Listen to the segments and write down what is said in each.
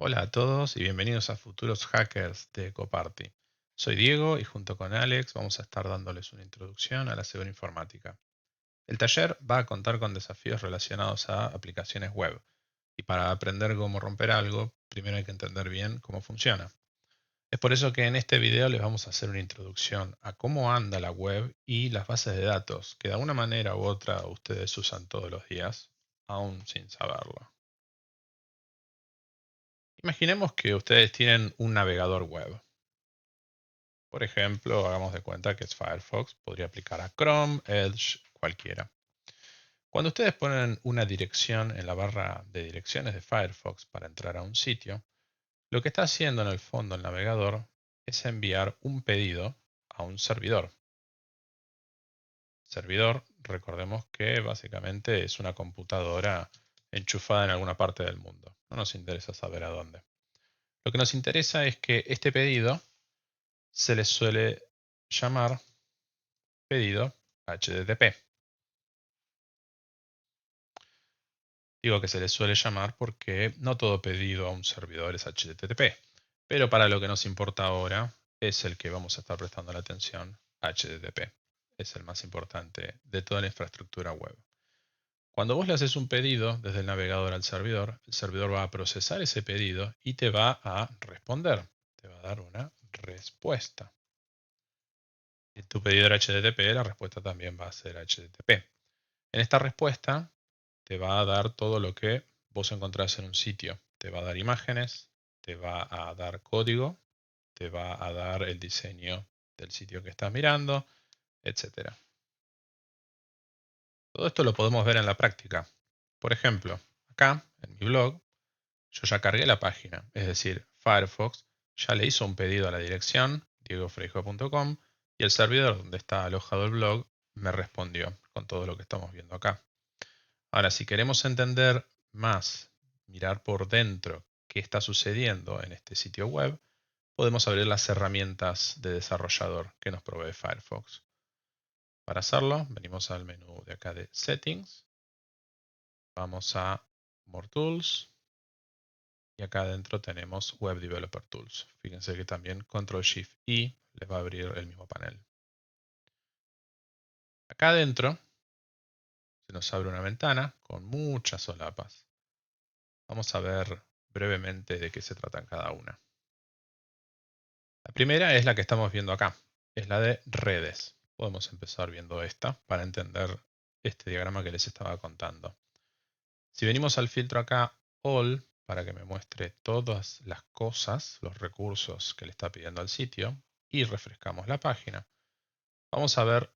Hola a todos y bienvenidos a Futuros Hackers de Ecoparty. Soy Diego y junto con Alex vamos a estar dándoles una introducción a la ciberinformática. El taller va a contar con desafíos relacionados a aplicaciones web y para aprender cómo romper algo, primero hay que entender bien cómo funciona. Es por eso que en este video les vamos a hacer una introducción a cómo anda la web y las bases de datos que de alguna manera u otra ustedes usan todos los días, aún sin saberlo. Imaginemos que ustedes tienen un navegador web. Por ejemplo, hagamos de cuenta que es Firefox, podría aplicar a Chrome, Edge, cualquiera. Cuando ustedes ponen una dirección en la barra de direcciones de Firefox para entrar a un sitio, lo que está haciendo en el fondo el navegador es enviar un pedido a un servidor. Servidor, recordemos que básicamente es una computadora enchufada en alguna parte del mundo. No nos interesa saber a dónde. Lo que nos interesa es que este pedido se le suele llamar pedido HTTP. Digo que se le suele llamar porque no todo pedido a un servidor es HTTP, pero para lo que nos importa ahora es el que vamos a estar prestando la atención, HTTP. Es el más importante de toda la infraestructura web. Cuando vos le haces un pedido desde el navegador al el servidor va a procesar ese pedido y te va a responder. Te va a dar una respuesta. Si tu pedido era HTTP, la respuesta también va a ser HTTP. En esta respuesta te va a dar todo lo que vos encontrás en un sitio. Te va a dar imágenes, te va a dar código, te va a dar el diseño del sitio que estás mirando, etc. Todo esto lo podemos ver en la práctica. Por ejemplo, acá en mi blog, yo ya cargué la página, es decir, Firefox ya le hizo un pedido a la dirección diegofreijo.com y el servidor donde está alojado el blog me respondió con todo lo que estamos viendo acá. Ahora, si queremos entender más, mirar por dentro qué está sucediendo en este sitio web, podemos abrir las herramientas de desarrollador que nos provee Firefox. Para hacerlo, venimos al menú de acá de Settings, vamos a More Tools y acá adentro tenemos Web Developer Tools. Fíjense que también Ctrl-Shift-I les va a abrir el mismo panel. Acá adentro se nos abre una ventana con muchas solapas. Vamos a ver brevemente de qué se tratan cada una. La primera es la que estamos viendo acá, es la de redes. Podemos empezar viendo esta para entender este diagrama que les estaba contando. Si venimos al filtro acá, All, para que me muestre todas las cosas, los recursos que le está pidiendo al sitio, y refrescamos la página, vamos a ver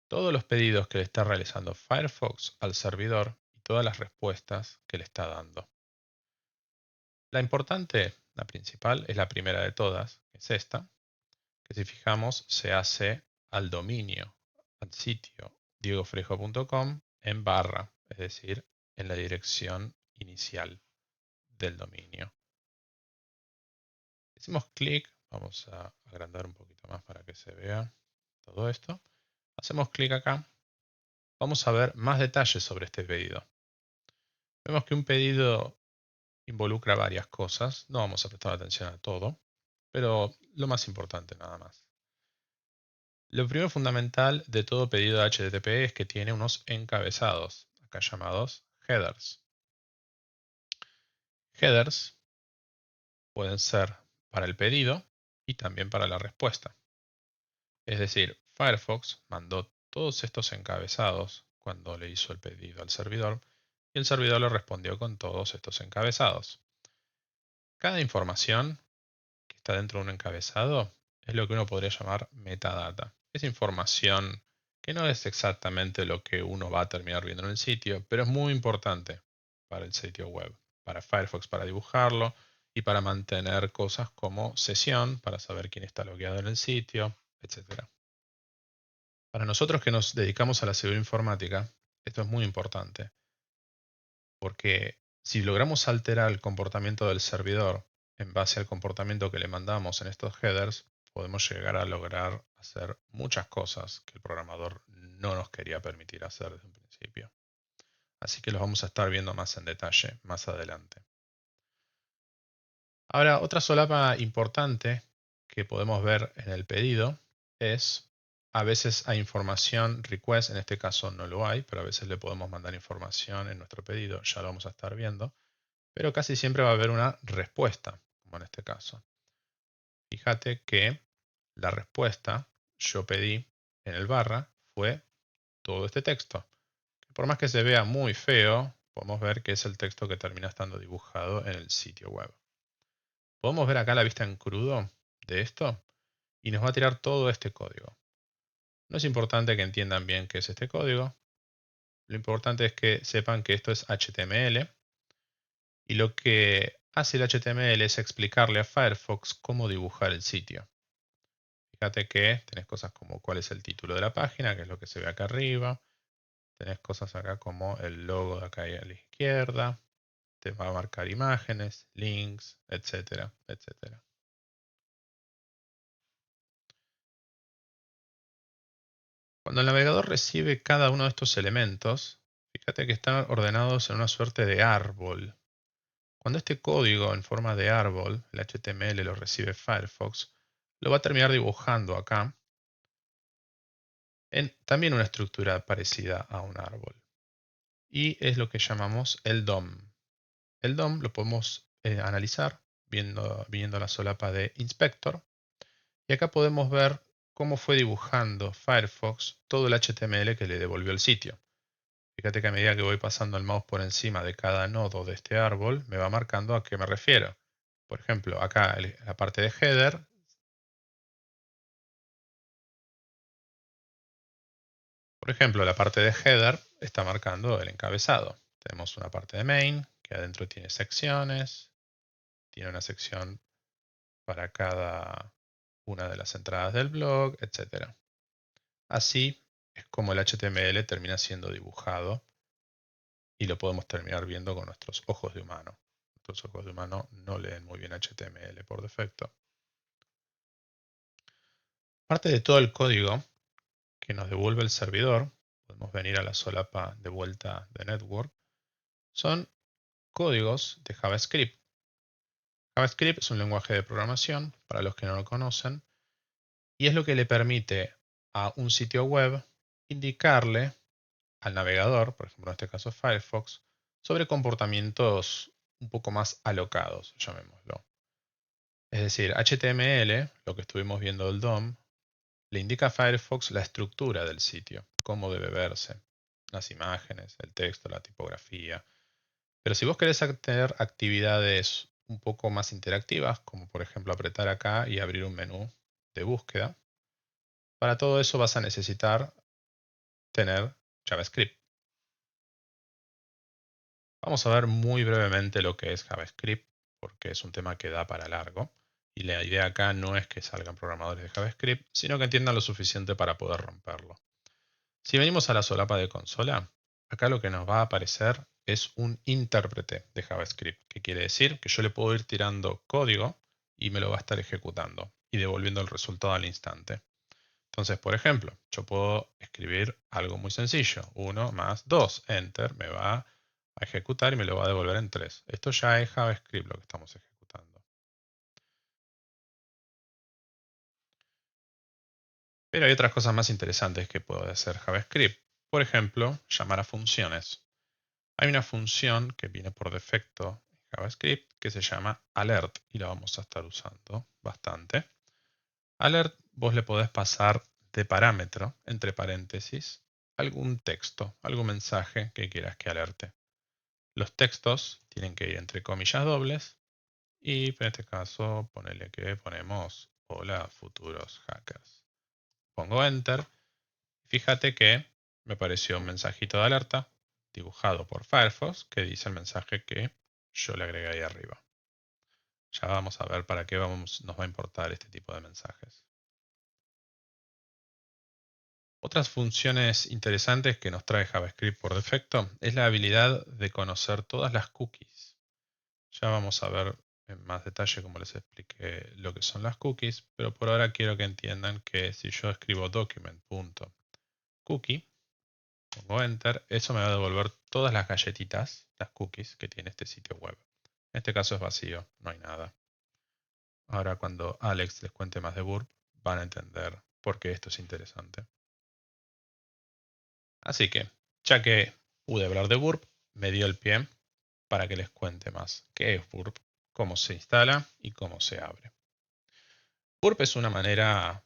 todos los pedidos que le está realizando Firefox al servidor y todas las respuestas que le está dando. La importante, la principal, es la primera de todas, que es esta, que si fijamos se hace al dominio, al sitio diegofrejo.com en barra, es decir, en la dirección inicial del dominio. Hacemos clic, vamos a agrandar un poquito más para que se vea todo esto. Hacemos clic acá, vamos a ver más detalles sobre este pedido. Vemos que un pedido involucra varias cosas, no vamos a prestar atención a todo, pero lo más importante nada más. Lo primero fundamental de todo pedido de HTTP es que tiene unos encabezados, acá llamados headers. Headers pueden ser para el pedido y también para la respuesta. Es decir, Firefox mandó todos estos encabezados cuando le hizo el pedido al servidor y el servidor le respondió con todos estos encabezados. Cada información que está dentro de un encabezado es lo que uno podría llamar metadata. Es información que no es exactamente lo que uno va a terminar viendo en el sitio, pero es muy importante para el sitio web, para Firefox para dibujarlo y para mantener cosas como sesión, para saber quién está logueado en el sitio, etc. Para nosotros que nos dedicamos a la ciberinformática, esto es muy importante, porque si logramos alterar el comportamiento del servidor en base al comportamiento que le mandamos en estos headers, podemos llegar a lograr hacer muchas cosas que el programador no nos quería permitir hacer desde un principio. Así que los vamos a estar viendo más en detalle más adelante. Ahora, otra solapa importante que podemos ver en el pedido es, a veces hay información request, en este caso no lo hay, pero a veces le podemos mandar información en nuestro pedido, ya lo vamos a estar viendo, pero casi siempre va a haber una respuesta, como en este caso. Fíjate que la respuesta yo pedí en el barra fue todo este texto. Por más que se vea muy feo, podemos ver que es el texto que termina estando dibujado en el sitio web. Podemos ver acá la vista en crudo de esto y nos va a tirar todo este código. No es importante que entiendan bien qué es este código. Lo importante es que sepan que esto es HTML y lo que hace el HTML es explicarle a Firefox cómo dibujar el sitio. Fíjate que tenés cosas como cuál es el título de la página, que es lo que se ve acá arriba. Tenés cosas acá como el logo de acá a la izquierda. Te va a marcar imágenes, links, etcétera, etcétera. Cuando el navegador recibe cada uno de estos elementos, fíjate que están ordenados en una suerte de árbol. Cuando este código en forma de árbol, el HTML, lo recibe Firefox, lo va a terminar dibujando acá en también una estructura parecida a un árbol. Y es lo que llamamos el DOM. El DOM lo podemos analizar viendo la solapa de Inspector. Y acá podemos ver cómo fue dibujando Firefox todo el HTML que le devolvió el sitio. Fíjate que a medida que voy pasando el mouse por encima de cada nodo de este árbol, me va marcando a qué me refiero. Por ejemplo, acá la parte de header. Por ejemplo, la parte de header está marcando el encabezado. Tenemos una parte de main, que adentro tiene secciones. Tiene una sección para cada una de las entradas del blog, etc. Así es como el HTML termina siendo dibujado y lo podemos terminar viendo con nuestros ojos de humano. Nuestros ojos de humano no leen muy bien HTML por defecto. Parte de todo el código que nos devuelve el servidor, podemos venir a la solapa de vuelta de network, son códigos de JavaScript. JavaScript es un lenguaje de programación, para los que no lo conocen, y es lo que le permite a un sitio web indicarle al navegador, por ejemplo en este caso Firefox, sobre comportamientos un poco más alocados, llamémoslo. Es decir, HTML, lo que estuvimos viendo del DOM, le indica a Firefox la estructura del sitio, cómo debe verse, las imágenes, el texto, la tipografía. Pero si vos querés tener actividades un poco más interactivas, como por ejemplo apretar acá y abrir un menú de búsqueda, para todo eso vas a necesitar tener JavaScript. Vamos a ver muy brevemente lo que es JavaScript, porque es un tema que da para largo. Y la idea acá no es que salgan programadores de JavaScript, sino que entiendan lo suficiente para poder romperlo. Si venimos a la solapa de consola, acá lo que nos va a aparecer es un intérprete de JavaScript, que quiere decir que yo le puedo ir tirando código y me lo va a estar ejecutando y devolviendo el resultado al instante. Entonces, por ejemplo, yo puedo escribir algo muy sencillo. 1 más 2, enter, me va a ejecutar y me lo va a devolver en 3. Esto ya es JavaScript lo que estamos ejecutando. Pero hay otras cosas más interesantes que puede hacer JavaScript. Por ejemplo, llamar a funciones. Hay una función que viene por defecto en JavaScript que se llama alert y la vamos a estar usando bastante. Alert, vos le podés pasar de parámetro, entre paréntesis, algún texto, algún mensaje que quieras que alerte. Los textos tienen que ir entre comillas dobles y en este caso ponele que ponemos hola futuros hackers. Pongo enter. Fíjate que me apareció un mensajito de alerta dibujado por Firefox que dice el mensaje que yo le agregué ahí arriba. Ya vamos a ver para qué nos va a importar este tipo de mensajes. Otras funciones interesantes que nos trae JavaScript por defecto es la habilidad de conocer todas las cookies. Ya vamos a ver en más detalle, como les expliqué, lo que son las cookies, pero por ahora quiero que entiendan que si yo escribo document.cookie, pongo enter, eso me va a devolver todas las galletitas, las cookies que tiene este sitio web. En este caso es vacío, no hay nada. Ahora cuando Alex les cuente más de Burp, van a entender por qué esto es interesante. Así que, ya que pude hablar de Burp, me dio el pie para que les cuente más qué es Burp, cómo se instala y cómo se abre. Burp es una manera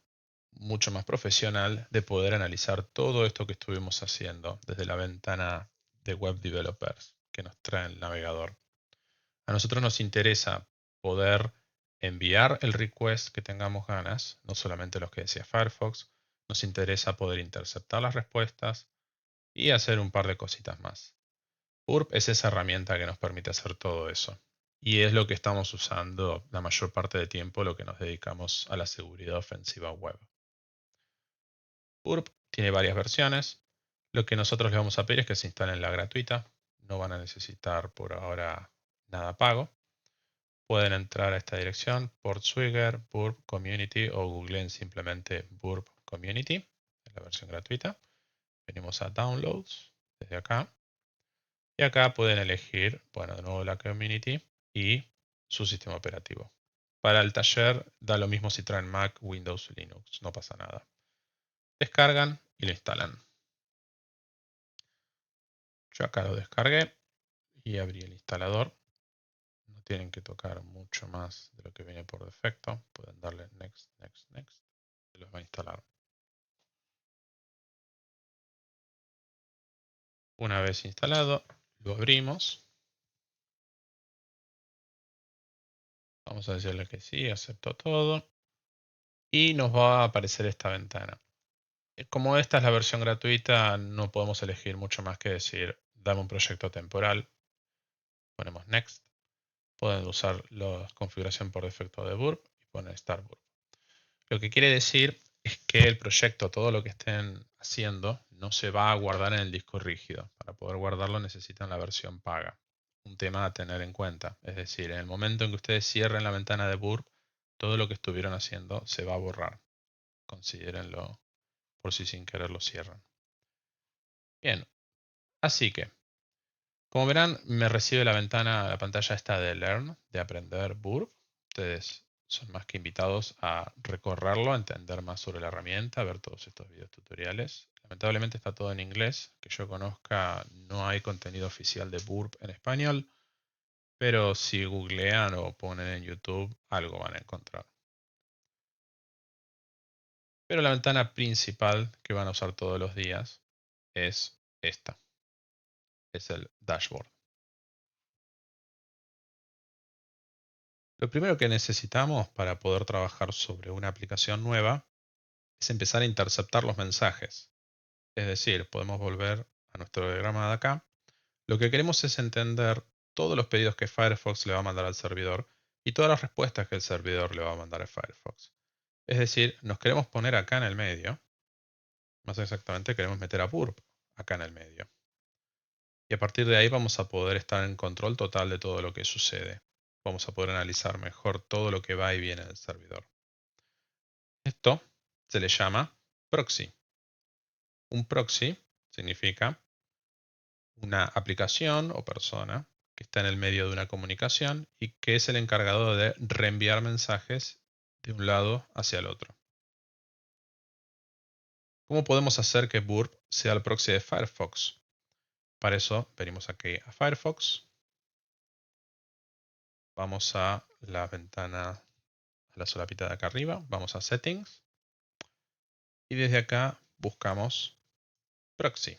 mucho más profesional de poder analizar todo esto que estuvimos haciendo desde la ventana de Web Developers que nos trae el navegador. A nosotros nos interesa poder enviar el request que tengamos ganas, no solamente los que decía Firefox, nos interesa poder interceptar las respuestas y hacer un par de cositas más. Burp es esa herramienta que nos permite hacer todo eso. Y es lo que estamos usando la mayor parte del tiempo, lo que nos dedicamos a la seguridad ofensiva web. Burp tiene varias versiones. Lo que nosotros les vamos a pedir es que se instalen la gratuita. No van a necesitar por ahora nada pago. Pueden entrar a esta dirección, Portswigger, Burp Community o googleen simplemente Burp Community, es la versión gratuita. Venimos a Downloads desde acá. Y acá pueden elegir, bueno, de nuevo la Community y su sistema operativo. Para el taller da lo mismo si traen Mac, Windows o Linux, no pasa nada. Descargan y lo instalan. Yo acá lo descargué y abrí el instalador. No tienen que tocar mucho más de lo que viene por defecto. Pueden darle Next, Next, Next. Se los va a instalar. Una vez instalado, lo abrimos. Vamos a decirle que sí, acepto todo. Y nos va a aparecer esta ventana. Como esta es la versión gratuita, no podemos elegir mucho más que decir, dame un proyecto temporal. Ponemos Next. Pueden usar la configuración por defecto de Burp y poner Start Burp. Lo que quiere decir es que el proyecto, todo lo que estén haciendo, no se va a guardar en el disco rígido. Para poder guardarlo necesitan la versión paga. Un tema a tener en cuenta. Es decir, en el momento en que ustedes cierren la ventana de Burp, todo lo que estuvieron haciendo se va a borrar. Considérenlo por si sin querer lo cierran. Bien, así que, como verán, me recibe la pantalla esta de Learn, de aprender Burp. Ustedes son más que invitados a recorrerlo, a entender más sobre la herramienta, a ver todos estos videos tutoriales. Lamentablemente está todo en inglés. Que yo conozca, no hay contenido oficial de Burp en español, pero si googlean o ponen en YouTube, algo van a encontrar. Pero la ventana principal que van a usar todos los días es esta. Es el dashboard. Lo primero que necesitamos para poder trabajar sobre una aplicación nueva es empezar a interceptar los mensajes. Es decir, podemos volver a nuestro diagrama de acá. Lo que queremos es entender todos los pedidos que Firefox le va a mandar al servidor y todas las respuestas que el servidor le va a mandar a Firefox. Es decir, nos queremos poner acá en el medio. Más exactamente, queremos meter a Burp acá en el medio. Y a partir de ahí vamos a poder estar en control total de todo lo que sucede. Vamos a poder analizar mejor todo lo que va y viene del servidor. Esto se le llama proxy. Un proxy significa una aplicación o persona que está en el medio de una comunicación y que es el encargado de reenviar mensajes de un lado hacia el otro. ¿Cómo podemos hacer que Burp sea el proxy de Firefox? Para eso venimos aquí a Firefox. Vamos a la ventana, a la solapita de acá arriba. Vamos a Settings. Y desde acá buscamos Proxy.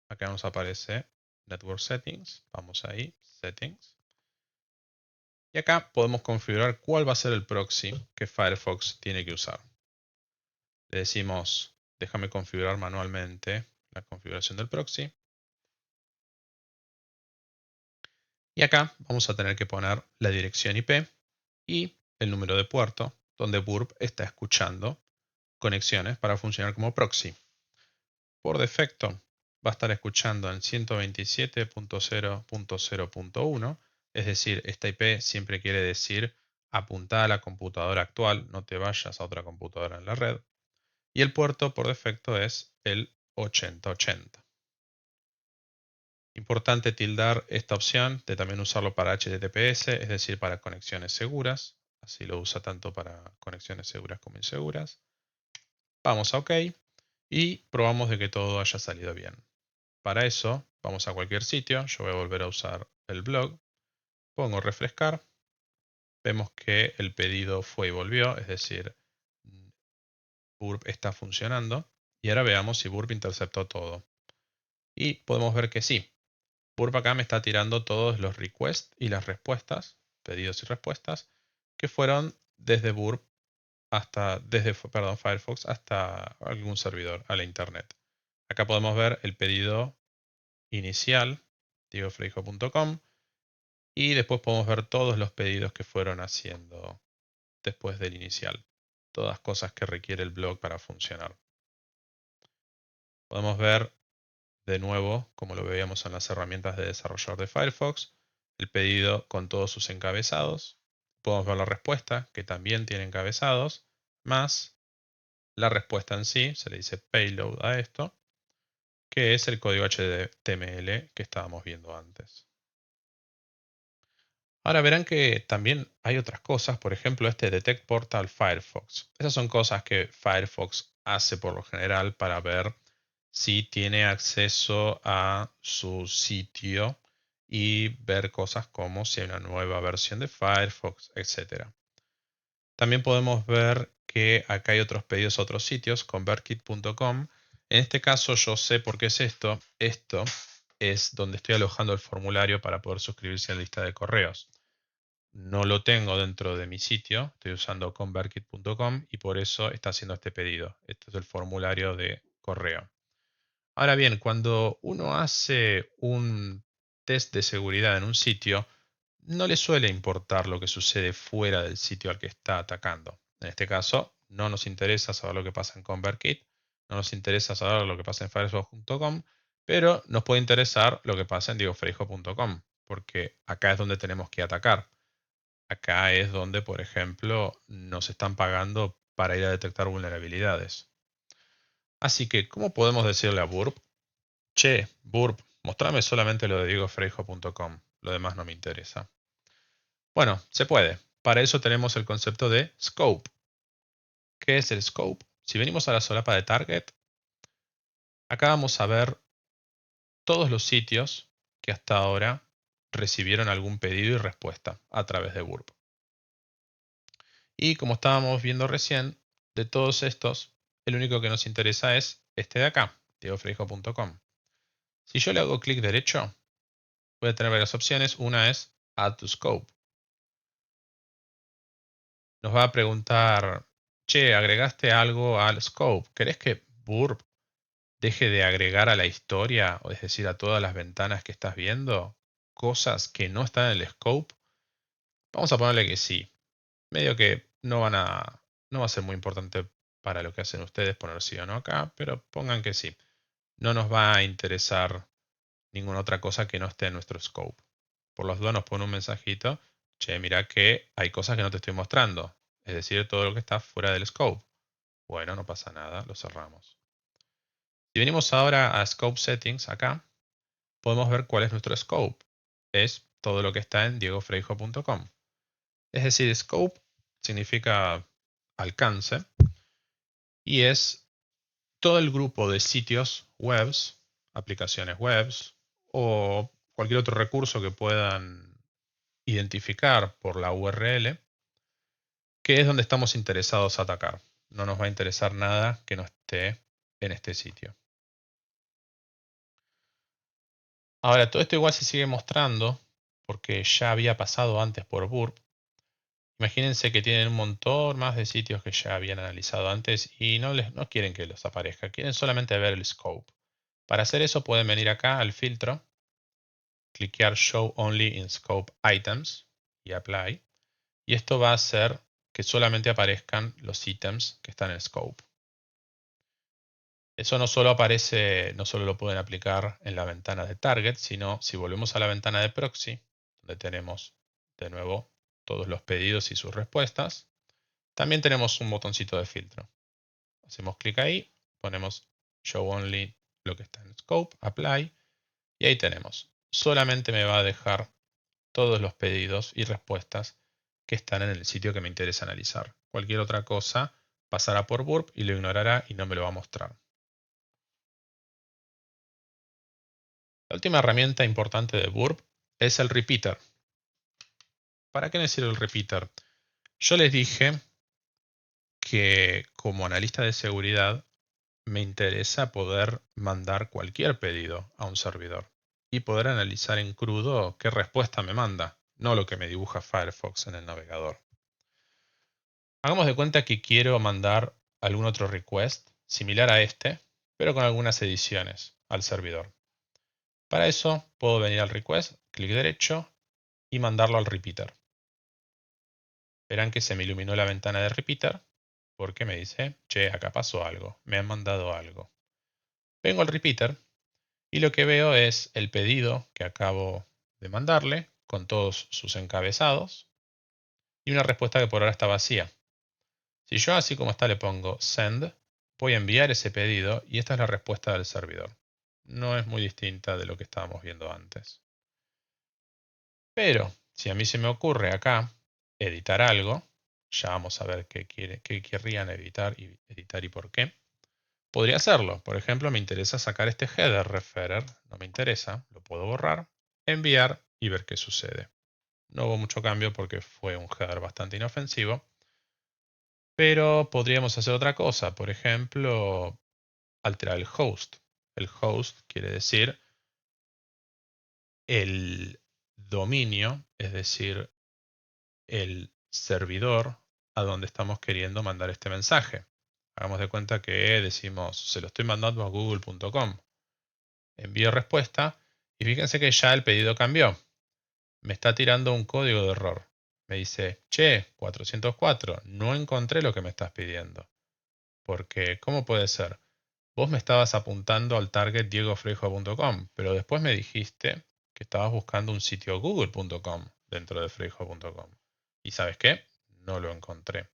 Acá nos aparece Network Settings. Vamos ahí, Settings. Y acá podemos configurar cuál va a ser el proxy que Firefox tiene que usar. Le decimos, déjame configurar manualmente la configuración del proxy. Y acá vamos a tener que poner la dirección IP y el número de puerto donde Burp está escuchando conexiones para funcionar como proxy. Por defecto va a estar escuchando en 127.0.0.1, es decir, esta IP siempre quiere decir apunta a la computadora actual, no te vayas a otra computadora en la red. Y el puerto por defecto es el 8080. Importante tildar esta opción de también usarlo para HTTPS, es decir, para conexiones seguras. Así lo usa tanto para conexiones seguras como inseguras. Vamos a OK y probamos de que todo haya salido bien. Para eso, vamos a cualquier sitio. Yo voy a volver a usar el blog. Pongo refrescar. Vemos que el pedido fue y volvió, es decir, Burp está funcionando. Y ahora veamos si Burp interceptó todo. Y podemos ver que sí. Burp acá me está tirando todos los requests y las respuestas, pedidos y respuestas, que fueron desde Burp Firefox hasta algún servidor, a la internet. Acá podemos ver el pedido inicial, diegofreijo.com, y después podemos ver todos los pedidos que fueron haciendo después del inicial. Todas cosas que requiere el blog para funcionar. Podemos ver de nuevo, como lo veíamos en las herramientas de desarrollador de Firefox, el pedido con todos sus encabezados. Podemos ver la respuesta, que también tiene encabezados, más la respuesta en sí, se le dice payload a esto, que es el código HTML que estábamos viendo antes. Ahora verán que también hay otras cosas, por ejemplo este Detect Portal Firefox. Esas son cosas que Firefox hace por lo general para ver si tiene acceso a su sitio y ver cosas como si hay una nueva versión de Firefox, etc. También podemos ver que acá hay otros pedidos a otros sitios, convertkit.com. En este caso yo sé por qué es esto. Esto es donde estoy alojando el formulario para poder suscribirse a la lista de correos. No lo tengo dentro de mi sitio, estoy usando convertkit.com y por eso está haciendo este pedido. Este es el formulario de correo. Ahora bien, cuando uno hace un test de seguridad en un sitio, no le suele importar lo que sucede fuera del sitio al que está atacando. En este caso, no nos interesa saber lo que pasa en ConvertKit, no nos interesa saber lo que pasa en Firefox.com, pero nos puede interesar lo que pasa en diegofreijo.com, porque acá es donde tenemos que atacar. Acá es donde, por ejemplo, nos están pagando para ir a detectar vulnerabilidades. Así que, ¿cómo podemos decirle a Burp? Che, Burp, mostrame solamente lo de diegofreijo.com, lo demás no me interesa. Bueno, se puede. Para eso tenemos el concepto de scope. ¿Qué es el scope? Si venimos a la solapa de target, acá vamos a ver todos los sitios que hasta ahora recibieron algún pedido y respuesta a través de Burp. Y como estábamos viendo recién, de todos estos, el único que nos interesa es este de acá, diegofreijo.com. Si yo le hago clic derecho, voy a tener varias opciones. Una es Add to Scope. Nos va a preguntar, che, agregaste algo al scope. ¿Querés que Burp deje de agregar a la historia, o es decir, a todas las ventanas que estás viendo, cosas que no están en el scope? Vamos a ponerle que sí. Medio que no va a ser muy importante para lo que hacen ustedes poner sí o no acá, pero pongan que sí. No nos va a interesar ninguna otra cosa que no esté en nuestro scope. Por los dos nos pone un mensajito, che, mira que hay cosas que no te estoy mostrando. Es decir, todo lo que está fuera del scope. Bueno, no pasa nada, lo cerramos. Si venimos ahora a Scope Settings, acá, podemos ver cuál es nuestro scope. Es todo lo que está en diegofreijo.com. Es decir, scope significa alcance y es todo el grupo de sitios webs, aplicaciones webs o cualquier otro recurso que puedan identificar por la URL, que es donde estamos interesados a atacar. No nos va a interesar nada que no esté en este sitio. Ahora, todo esto igual se sigue mostrando porque ya había pasado antes por Burp. Imagínense que tienen un montón más de sitios que ya habían analizado antes y no quieren que los aparezca, quieren solamente ver el scope. Para hacer eso pueden venir acá al filtro, cliquear Show Only in Scope Items y Apply. Y esto va a hacer que solamente aparezcan los ítems que están en el scope. Eso no solo aparece, no solo lo pueden aplicar en la ventana de target, sino si volvemos a la ventana de proxy, donde tenemos de nuevo todos los pedidos y sus respuestas, también tenemos un botoncito de filtro. Hacemos clic ahí, ponemos Show Only lo que está en Scope, Apply, y ahí tenemos. Solamente me va a dejar todos los pedidos y respuestas que están en el sitio que me interesa analizar. Cualquier otra cosa pasará por burp y lo ignorará y no me lo va a mostrar. La última herramienta importante de burp es el repeater. ¿Para qué me sirve el repeater? Yo les dije que como analista de seguridad me interesa poder mandar cualquier pedido a un servidor y poder analizar en crudo qué respuesta me manda, no lo que me dibuja Firefox en el navegador. Hagamos de cuenta que quiero mandar algún otro request similar a este, pero con algunas ediciones al servidor. Para eso puedo venir al request, clic derecho y mandarlo al repeater. Verán que se me iluminó la ventana de repeater porque me dice, che, acá pasó algo, me han mandado algo. Vengo al repeater y lo que veo es el pedido que acabo de mandarle con todos sus encabezados y una respuesta que por ahora está vacía. Si yo así como está le pongo send, voy a enviar ese pedido y esta es la respuesta del servidor. No es muy distinta de lo que estábamos viendo antes. Pero si a mí se me ocurre acá editar algo, ya vamos a ver qué querrían editar y por qué. Podría hacerlo. Por ejemplo, me interesa sacar este header referrer. No me interesa. Lo puedo borrar, enviar y ver qué sucede. No hubo mucho cambio porque fue un header bastante inofensivo. Pero podríamos hacer otra cosa. Por ejemplo, alterar el host. El host quiere decir el dominio, es decir, el servidor a donde estamos queriendo mandar este mensaje. Hagamos de cuenta que decimos, se lo estoy mandando a google.com. Envío respuesta y fíjense que ya el pedido cambió. Me está tirando un código de error. Me dice, che, 404, no encontré lo que me estás pidiendo. Porque, ¿cómo puede ser? Vos me estabas apuntando al target diegofreijo.com, pero después me dijiste que estabas buscando un sitio google.com dentro de freijo.com. ¿Y sabes qué? No lo encontré.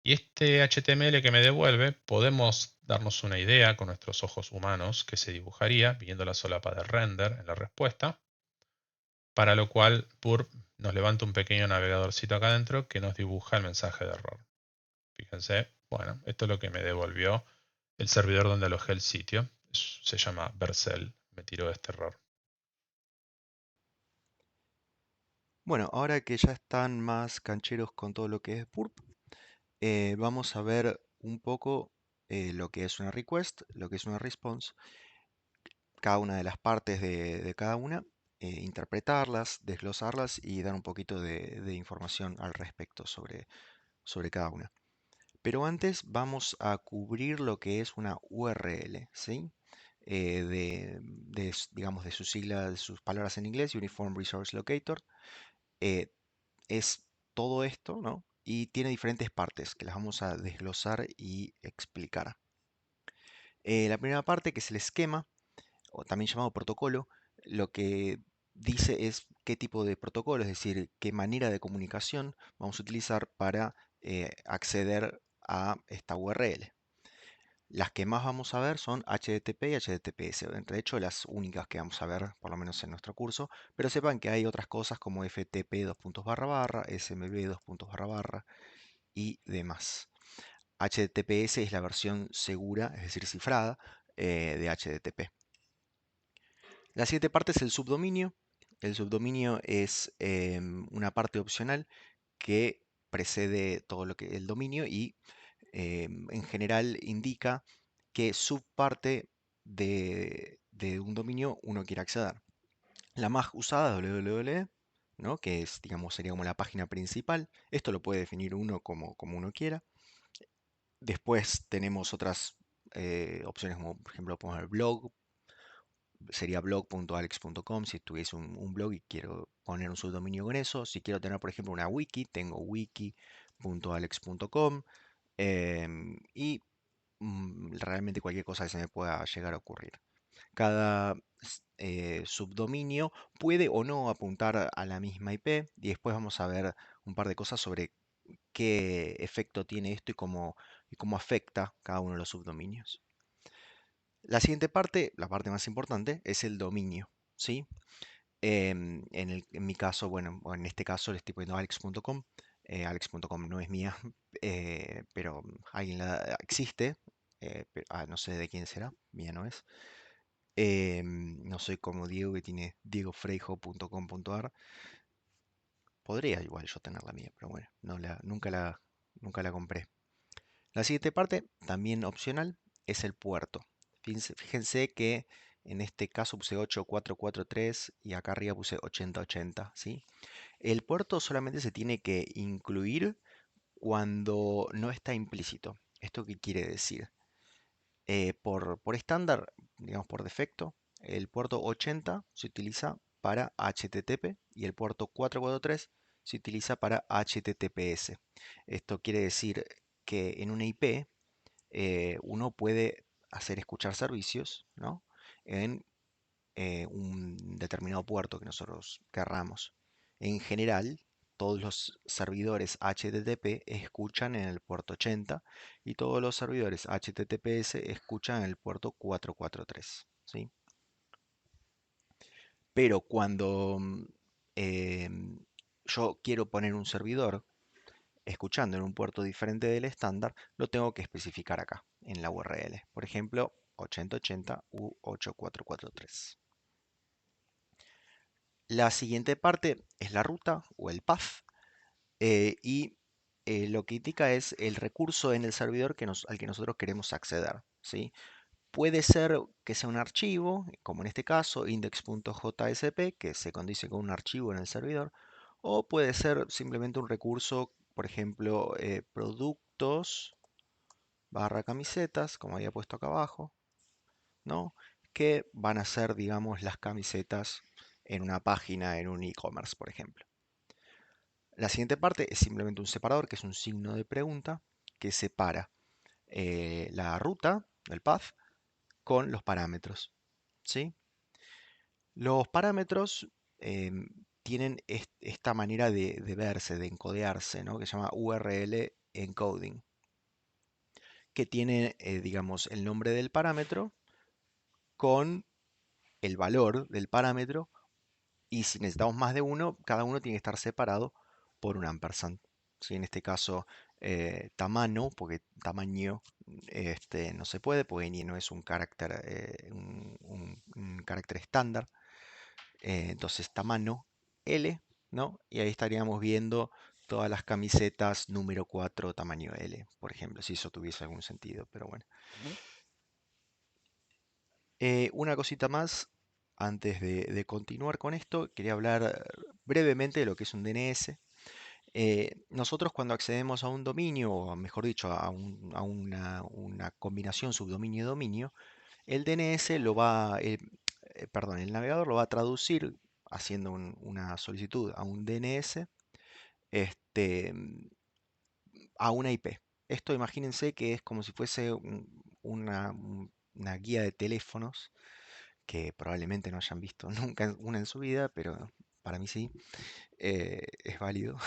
Y este HTML que me devuelve, podemos darnos una idea con nuestros ojos humanos que se dibujaría viendo la solapa de render en la respuesta, para lo cual Burp nos levanta un pequeño navegadorcito acá adentro que nos dibuja el mensaje de error. Fíjense, bueno, esto es lo que me devolvió el servidor donde alojé el sitio. Se llama Vercel, me tiró este error. Bueno, ahora que ya están más cancheros con todo lo que es Burp, vamos a ver un poco lo que es una request, lo que es una response, cada una de las partes de cada una, interpretarlas, desglosarlas y dar un poquito de información al respecto sobre cada una. Pero antes vamos a cubrir lo que es una URL, ¿sí? Digamos, de sus siglas, de sus palabras en inglés, Uniform Resource Locator. eh, es todo esto, ¿no? Y tiene diferentes partes que las vamos a desglosar y explicar. La primera parte, que es el esquema, o también llamado protocolo, lo que dice es qué tipo de protocolo, es decir, qué manera de comunicación vamos a utilizar para acceder a esta URL. Las que más vamos a ver son HTTP y HTTPS, de hecho las únicas que vamos a ver, por lo menos en nuestro curso, pero sepan que hay otras cosas como FTP SMB y demás. HTTPS es la versión segura, es decir, cifrada, de HTTP. La siguiente parte es el subdominio. El subdominio es una parte opcional que precede todo lo que el dominio y en general indica qué subparte de un dominio uno quiere acceder. La más usada es www, ¿no? Que es, digamos, sería como la página principal. Esto lo puede definir uno como uno quiera. Después tenemos otras opciones como, por ejemplo, poner blog. Sería blog.alex.com si tuviese un blog y quiero poner un subdominio con eso. Si quiero tener, por ejemplo, una wiki, tengo wiki.alex.com. Y realmente cualquier cosa que se me pueda llegar a ocurrir. Cada subdominio puede o no apuntar a la misma IP y después vamos a ver un par de cosas sobre qué efecto tiene esto y cómo afecta cada uno de los subdominios. La siguiente parte, la parte más importante, es el dominio, ¿sí? En mi caso, bueno, o en este caso le estoy poniendo alex.com. Alex.com no es mía, pero alguien la existe. No sé de quién será, mía no es. No soy como Diego que tiene diegofreijo.com.ar. Podría igual yo tener la mía, pero bueno, nunca la compré. La siguiente parte, también opcional, es el puerto. Fíjense que en este caso puse 8443 y acá arriba puse 8080, ¿sí? El puerto solamente se tiene que incluir cuando no está implícito. ¿Esto qué quiere decir? Por estándar, digamos por defecto, el puerto 80 se utiliza para HTTP y el puerto 443 se utiliza para HTTPS. Esto quiere decir que en una IP uno puede hacer escuchar servicios, ¿no? En un determinado puerto que nosotros querramos. En general, todos los servidores HTTP escuchan en el puerto 80 y todos los servidores HTTPS escuchan en el puerto 443, ¿sí? Pero cuando yo quiero poner un servidor escuchando en un puerto diferente del estándar, lo tengo que especificar acá en la URL. Por ejemplo, 8080 u 8443. La siguiente parte es la ruta o el path y lo que indica es el recurso en el servidor al que nosotros queremos acceder, ¿sí? Puede ser que sea un archivo, como en este caso, index.jsp, que se condice con un archivo en el servidor, o puede ser simplemente un recurso, por ejemplo, productos barra camisetas, como había puesto acá abajo, ¿no? Que van a ser, digamos, las camisetas en una página, en un e-commerce, por ejemplo. La siguiente parte es simplemente un separador, que es un signo de pregunta, que separa la ruta del path con los parámetros, ¿sí? Los parámetros tienen esta manera de verse, de encodearse, ¿no? Que se llama URL encoding, que tiene, digamos, el nombre del parámetro con el valor del parámetro y si necesitamos más de uno, cada uno tiene que estar separado por un ampersand. ¿Sí? En este caso, tamaño, porque tamaño no se puede, porque ni no es un carácter, un carácter estándar. Entonces, tamaño L, ¿no? Y ahí estaríamos viendo todas las camisetas número 4 tamaño L, por ejemplo, si eso tuviese algún sentido, pero bueno. Una cosita más, antes de continuar con esto, quería hablar brevemente de lo que es un DNS. Nosotros cuando accedemos a un dominio, o mejor dicho, a una combinación subdominio-dominio, el DNS perdón, el navegador lo va a traducir haciendo una solicitud a un DNS este, a una IP. Esto imagínense que es como si fuese una guía de teléfonos que probablemente no hayan visto nunca una en su vida, pero para mí sí, es válido,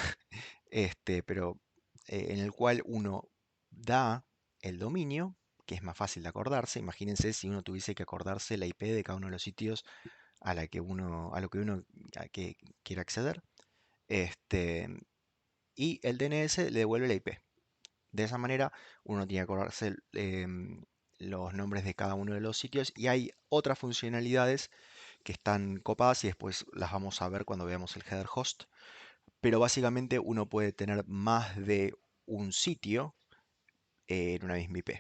pero en el cual uno da el dominio, que es más fácil de acordarse. Imagínense si uno tuviese que acordarse la IP de cada uno de los sitios a lo que uno que quiere acceder, este, y el DNS le devuelve la IP. De esa manera, uno tiene que acordarse los nombres de cada uno de los sitios y hay otras funcionalidades que están copadas y después las vamos a ver cuando veamos el header host. Pero básicamente uno puede tener más de un sitio en una misma IP.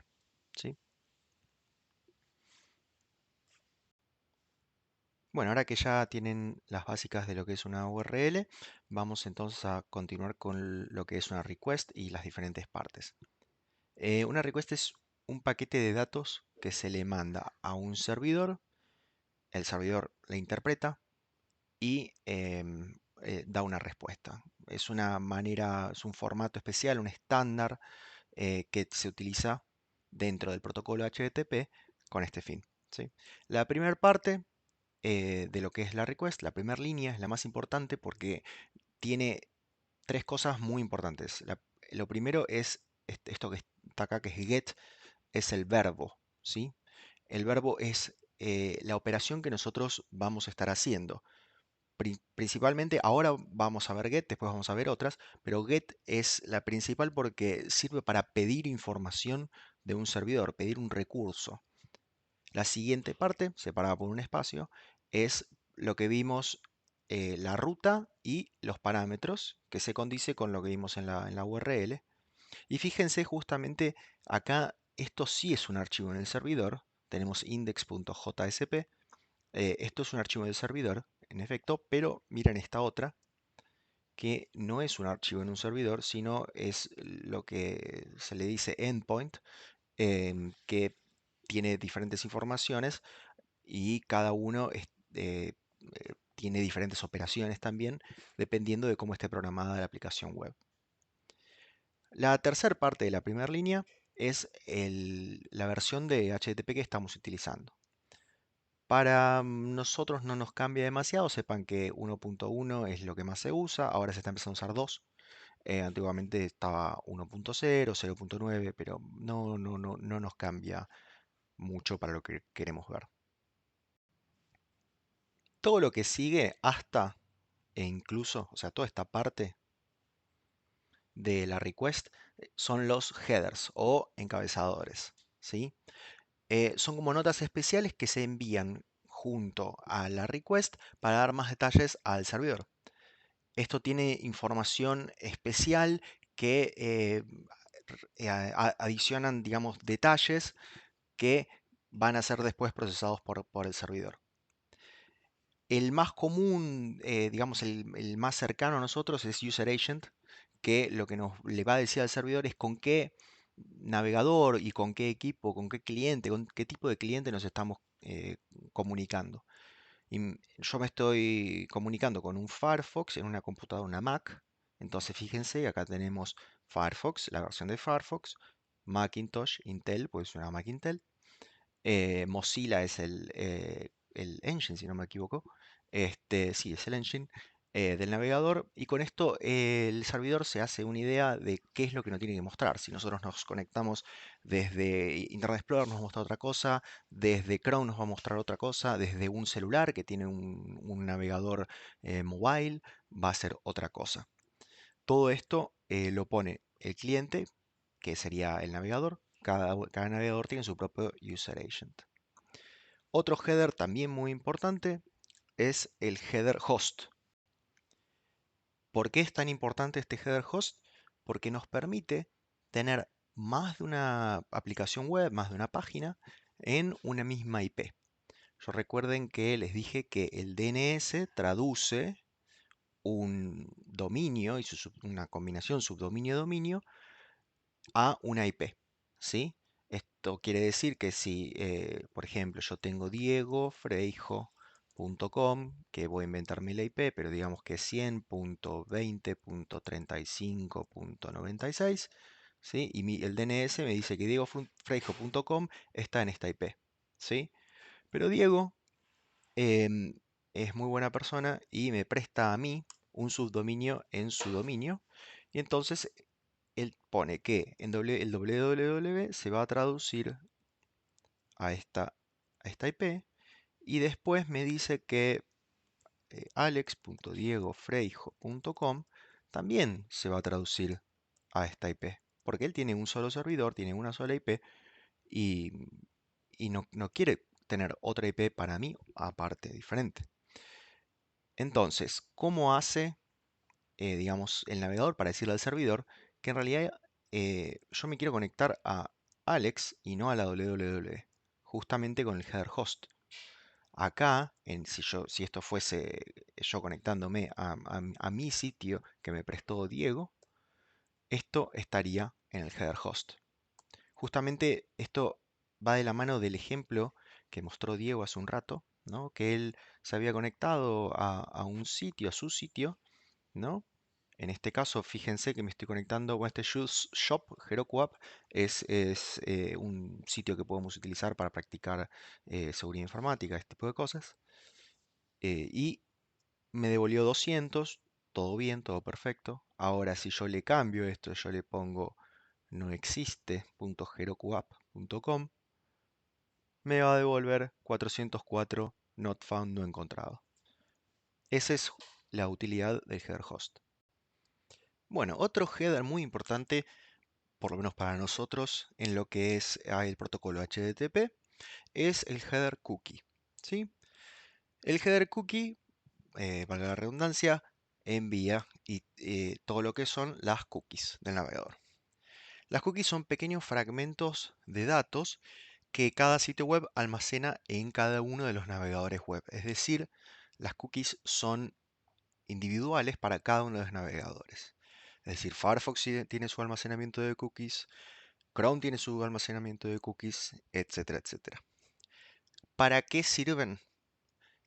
¿Sí? Bueno, ahora que ya tienen las básicas de lo que es una URL, vamos entonces a continuar con lo que es una request y las diferentes partes. Una request es un paquete de datos que se le manda a un servidor, el servidor la interpreta y da una respuesta. Es una manera, es un formato especial, un estándar que se utiliza dentro del protocolo HTTP con este fin. ¿Sí? La primera parte de lo que es la request, la primera línea es la más importante porque tiene tres cosas muy importantes. Lo primero es esto que está acá, que es get, es el verbo. ¿Sí? El verbo es la operación que nosotros vamos a estar haciendo. Principalmente, ahora vamos a ver get, después vamos a ver otras, pero get es la principal porque sirve para pedir información de un servidor, pedir un recurso. La siguiente parte, separada por un espacio, es lo que vimos, la ruta y los parámetros, que se condice con lo que vimos en la URL. Y fíjense justamente acá, esto sí es un archivo en el servidor. Tenemos index.jsp. Esto es un archivo del servidor, en efecto, pero miren esta otra, que no es un archivo en un servidor, sino es lo que se le dice endpoint, que tiene diferentes informaciones y cada uno tiene diferentes operaciones también, dependiendo de cómo esté programada la aplicación web. La tercera parte de la primera línea es la versión de HTTP que estamos utilizando. Para nosotros no nos cambia demasiado, sepan que 1.1 es lo que más se usa, ahora se está empezando a usar 2. Antiguamente estaba 1.0, 0.9, pero no nos cambia mucho para lo que queremos ver. Todo lo que sigue hasta e incluso, o sea, toda esta parte de la request son los headers o encabezadores, ¿sí? Son como notas especiales que se envían junto a la request para dar más detalles al servidor. Esto tiene información especial que adicionan, digamos, detalles que van a ser después procesados por el servidor. El más común, digamos, el más cercano a nosotros es User Agent, que lo que le va a decir al servidor es con qué navegador y con qué equipo, con qué cliente, con qué tipo de cliente nos estamos comunicando. Yo me estoy comunicando con un Firefox en una computadora, una Mac. Entonces fíjense, acá tenemos Firefox, la versión de Firefox, Macintosh, Intel, pues una Mac Intel. Mozilla es el engine, si no me equivoco. Sí, es el engine del navegador. Y con esto el servidor se hace una idea de qué es lo que nos tiene que mostrar. Si nosotros nos conectamos desde Internet Explorer nos muestra otra cosa, desde Chrome nos va a mostrar otra cosa, desde un celular que tiene un navegador mobile va a ser otra cosa. Todo esto lo pone el cliente, que sería el navegador. Cada navegador tiene su propio user agent. Otro header también muy importante es el header host. ¿Por qué es tan importante este header host? Porque nos permite tener más de una aplicación web, más de una página en una misma IP. Yo recuerden que les dije que el DNS traduce un dominio y una combinación subdominio-dominio a una IP, ¿sí? Esto quiere decir que si, por ejemplo, yo tengo diegofreijo.com, que voy a inventarme la IP, pero digamos que es 100.20.35.96, ¿sí? Y el DNS me dice que diegofreijo.com está en esta IP, ¿sí? Pero Diego em, es muy buena persona y me presta a mí un subdominio en su dominio. Y entonces él pone que el www se va a traducir a esta IP y después me dice que alex.diegofreijo.com también se va a traducir a esta IP, porque él tiene un solo servidor, tiene una sola IP y, y no quiere tener otra IP para mí aparte, diferente. Entonces, ¿cómo hace digamos, el navegador para decirle al servidor que en realidad yo me quiero conectar a Alex y no a la www, justamente con el header host? Acá, si esto fuese yo conectándome a mi sitio que me prestó Diego, esto estaría en el header host. Justamente esto va de la mano del ejemplo que mostró Diego hace un rato, ¿no? Que él se había conectado a un sitio, a su sitio, ¿no? En este caso, fíjense que me estoy conectando con este Shoes Shop, Heroku App. Es un sitio que podemos utilizar para practicar seguridad informática, este tipo de cosas. Y me devolvió 200, todo bien, todo perfecto. Ahora, si yo le cambio esto, yo le pongo no existe.herokuapp.com, me va a devolver 404 not found, no encontrado. Esa es la utilidad del header host. Bueno, otro header muy importante, por lo menos para nosotros, en lo que es el protocolo HTTP, es el header cookie. ¿Sí? El header cookie, valga la redundancia, envía todo lo que son las cookies del navegador. Las cookies son pequeños fragmentos de datos que cada sitio web almacena en cada uno de los navegadores web. Es decir, las cookies son individuales para cada uno de los navegadores. Es decir, Firefox tiene su almacenamiento de cookies, Chrome tiene su almacenamiento de cookies, etcétera, etcétera. ¿Para qué sirven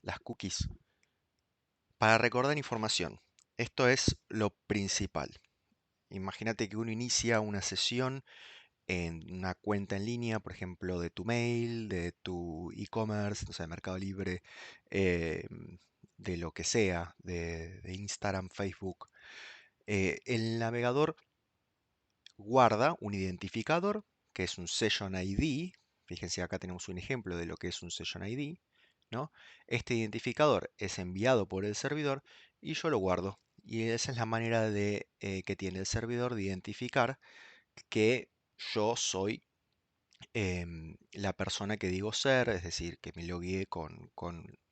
las cookies? Para recordar información. Esto es lo principal. Imagínate que uno inicia una sesión en una cuenta en línea, por ejemplo, de tu mail, de tu e-commerce, no sé, de Mercado Libre, eh, de lo que sea, de Instagram, Facebook. El navegador guarda un identificador, que es un Session ID. Fíjense, acá tenemos un ejemplo de lo que es un Session ID, ¿no? Este identificador es enviado por el servidor y yo lo guardo. Y esa es la manera que tiene el servidor de identificar que yo soy la persona que digo ser, es decir, que me logueé con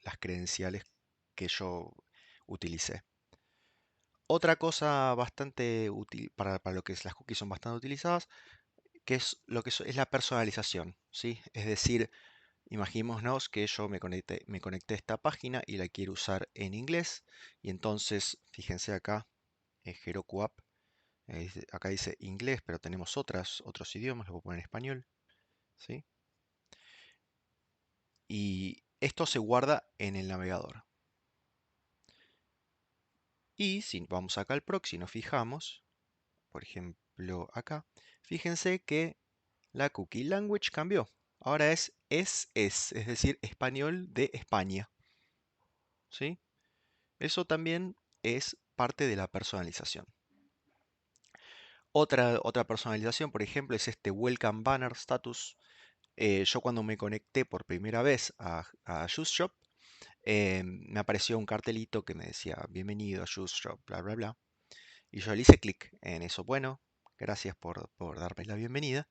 las credenciales que yo utilicé. Otra cosa bastante útil para lo que es las cookies son bastante utilizadas, que es lo que es la personalización, ¿sí? Es decir, imaginémonos que yo me conecté a esta página y la quiero usar en inglés, y entonces, fíjense acá, en Heroku App, acá dice inglés, pero tenemos otros idiomas, lo voy a poner en español, ¿sí? Y esto se guarda en el navegador. Y si vamos acá al proxy y nos fijamos, por ejemplo acá, fíjense que la cookie language cambió. Ahora es decir, español de España. ¿Sí? Eso también es parte de la personalización. Otra personalización, por ejemplo, es este Welcome Banner Status. Yo cuando me conecté por primera vez a JustShop, me apareció un cartelito que me decía bienvenido a JustShop, bla, bla, bla. Y yo le hice clic en eso. Bueno, gracias por darme la bienvenida.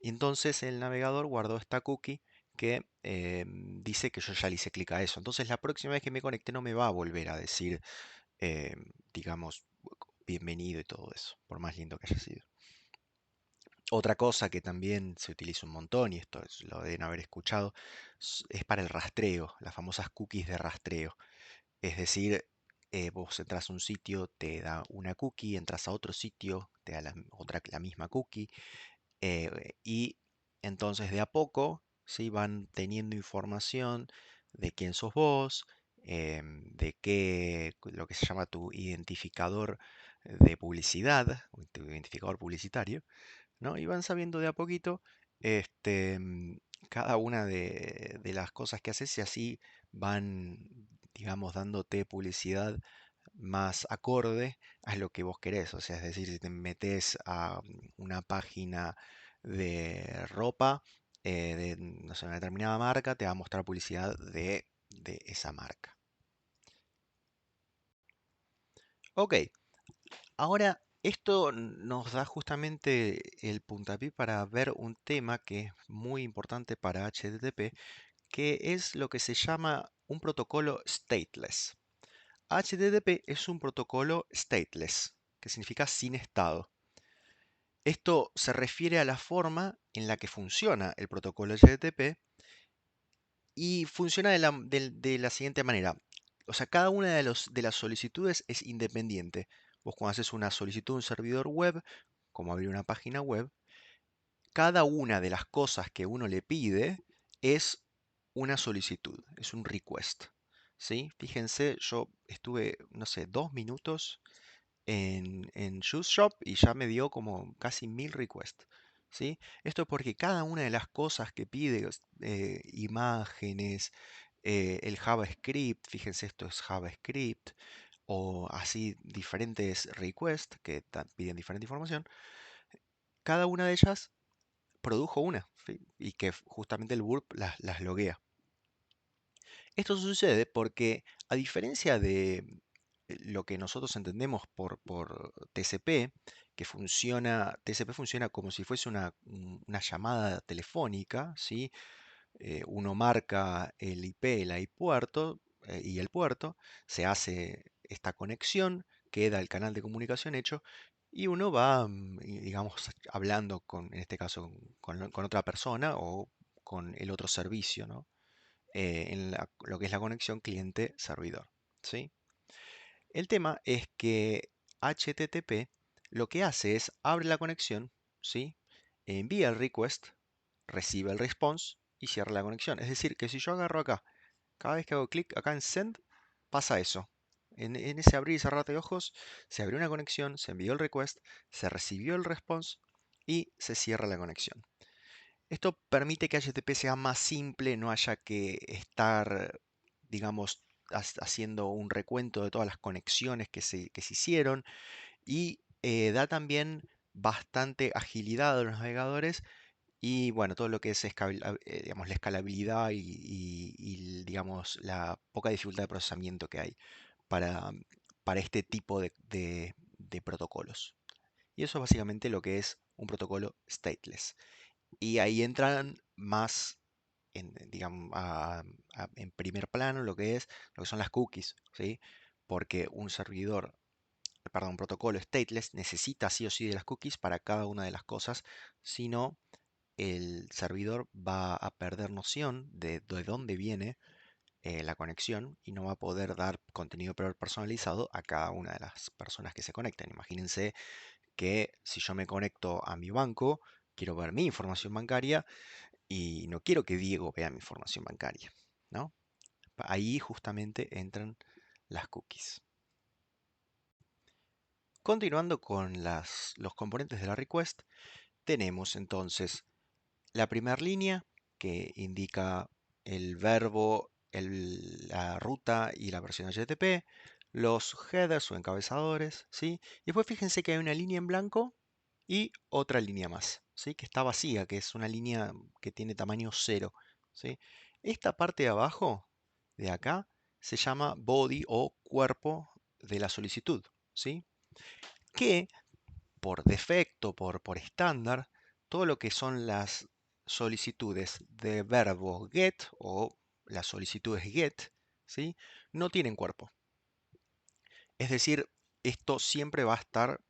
Y entonces el navegador guardó esta cookie que dice que yo ya le hice clic a eso. Entonces la próxima vez que me conecte no me va a volver a decir, digamos, bienvenido y todo eso, por más lindo que haya sido. Otra cosa que también se utiliza un montón, y esto lo deben haber escuchado, es para el rastreo, las famosas cookies de rastreo. Es decir, vos entras a un sitio, te da una cookie, entras a otro sitio, te da la misma cookie, y entonces de a poco, ¿sí? Van teniendo información de quién sos vos, de qué, lo que se llama tu identificador de publicidad, o tu identificador publicitario, ¿no? Y van sabiendo de a poquito este, mm, cada una de las cosas que haces y así van, digamos, dándote publicidad más acorde a lo que vos querés. O sea, es decir, si te metes a una página de ropa, no sé, una determinada marca, te va a mostrar publicidad de esa marca. Ok, ahora esto nos da justamente el puntapié para ver un tema que es muy importante para HTTP, que es lo que se llama un protocolo stateless. HTTP es un protocolo stateless, que significa sin estado. Esto se refiere a la forma en la que funciona el protocolo HTTP y funciona de la siguiente manera. O sea, cada una de las solicitudes es independiente. Vos cuando haces una solicitud a un servidor web, como abrir una página web, cada una de las cosas que uno le pide es una solicitud, es un request. ¿Sí? Fíjense, yo estuve, no sé, 2 minutos en Shoes Shop y ya me dio como casi 1000 requests. ¿Sí? Esto es porque cada una de las cosas que pide, imágenes, el JavaScript, fíjense, esto es JavaScript, o así diferentes requests que piden diferente información, cada una de ellas produjo una, ¿sí? Y que justamente el Burp las loguea. Esto sucede porque A diferencia de lo que nosotros entendemos por TCP, TCP funciona como si fuese una llamada telefónica, ¿sí? Uno marca el IP, puerto y el puerto, se hace esta conexión, queda el canal de comunicación hecho y uno va, digamos, hablando en este caso, con otra persona o con el otro servicio, ¿no? Lo que es la conexión cliente-servidor, ¿sí? El tema es que HTTP lo que hace es abre la conexión, ¿sí? Envía el request, recibe el response y cierra la conexión. Es decir, que si yo agarro acá, cada vez que hago clic acá en send, pasa eso. En ese abrir y cerrar de ojos, se abrió una conexión, se envió el request, se recibió el response y se cierra la conexión. Esto permite que HTTP sea más simple, no haya que estar, digamos, haciendo un recuento de todas las conexiones que se hicieron y da también bastante agilidad a los navegadores y bueno, todo lo que es digamos, la escalabilidad y, digamos, la poca dificultad de procesamiento que hay para, para este tipo de protocolos. Y eso es básicamente lo que es un protocolo stateless. Y ahí entran más digamos, en primer plano lo que son las cookies, ¿sí? Porque un protocolo stateless necesita sí o sí de las cookies para cada una de las cosas, si no, el servidor va a perder noción de dónde viene la conexión y no va a poder dar contenido personalizado a cada una de las personas que se conecten. Imagínense que si yo me conecto a mi banco, quiero ver mi información bancaria y no quiero que Diego vea mi información bancaria, ¿no? Ahí justamente entran las cookies. Continuando con los componentes de la request, tenemos entonces la primera línea que indica el verbo, la ruta y la versión HTTP, los headers o encabezadores, ¿sí? Y después fíjense que hay una línea en blanco y otra línea más, ¿sí? Que está vacía, que es una línea que tiene tamaño 0, ¿sí? Esta parte de abajo, de acá, se llama body o cuerpo de la solicitud, ¿sí? Que por defecto, por estándar, todo lo que son las solicitudes de verbo get o las solicitudes get, ¿sí? No tienen cuerpo. Es decir, esto siempre va a estar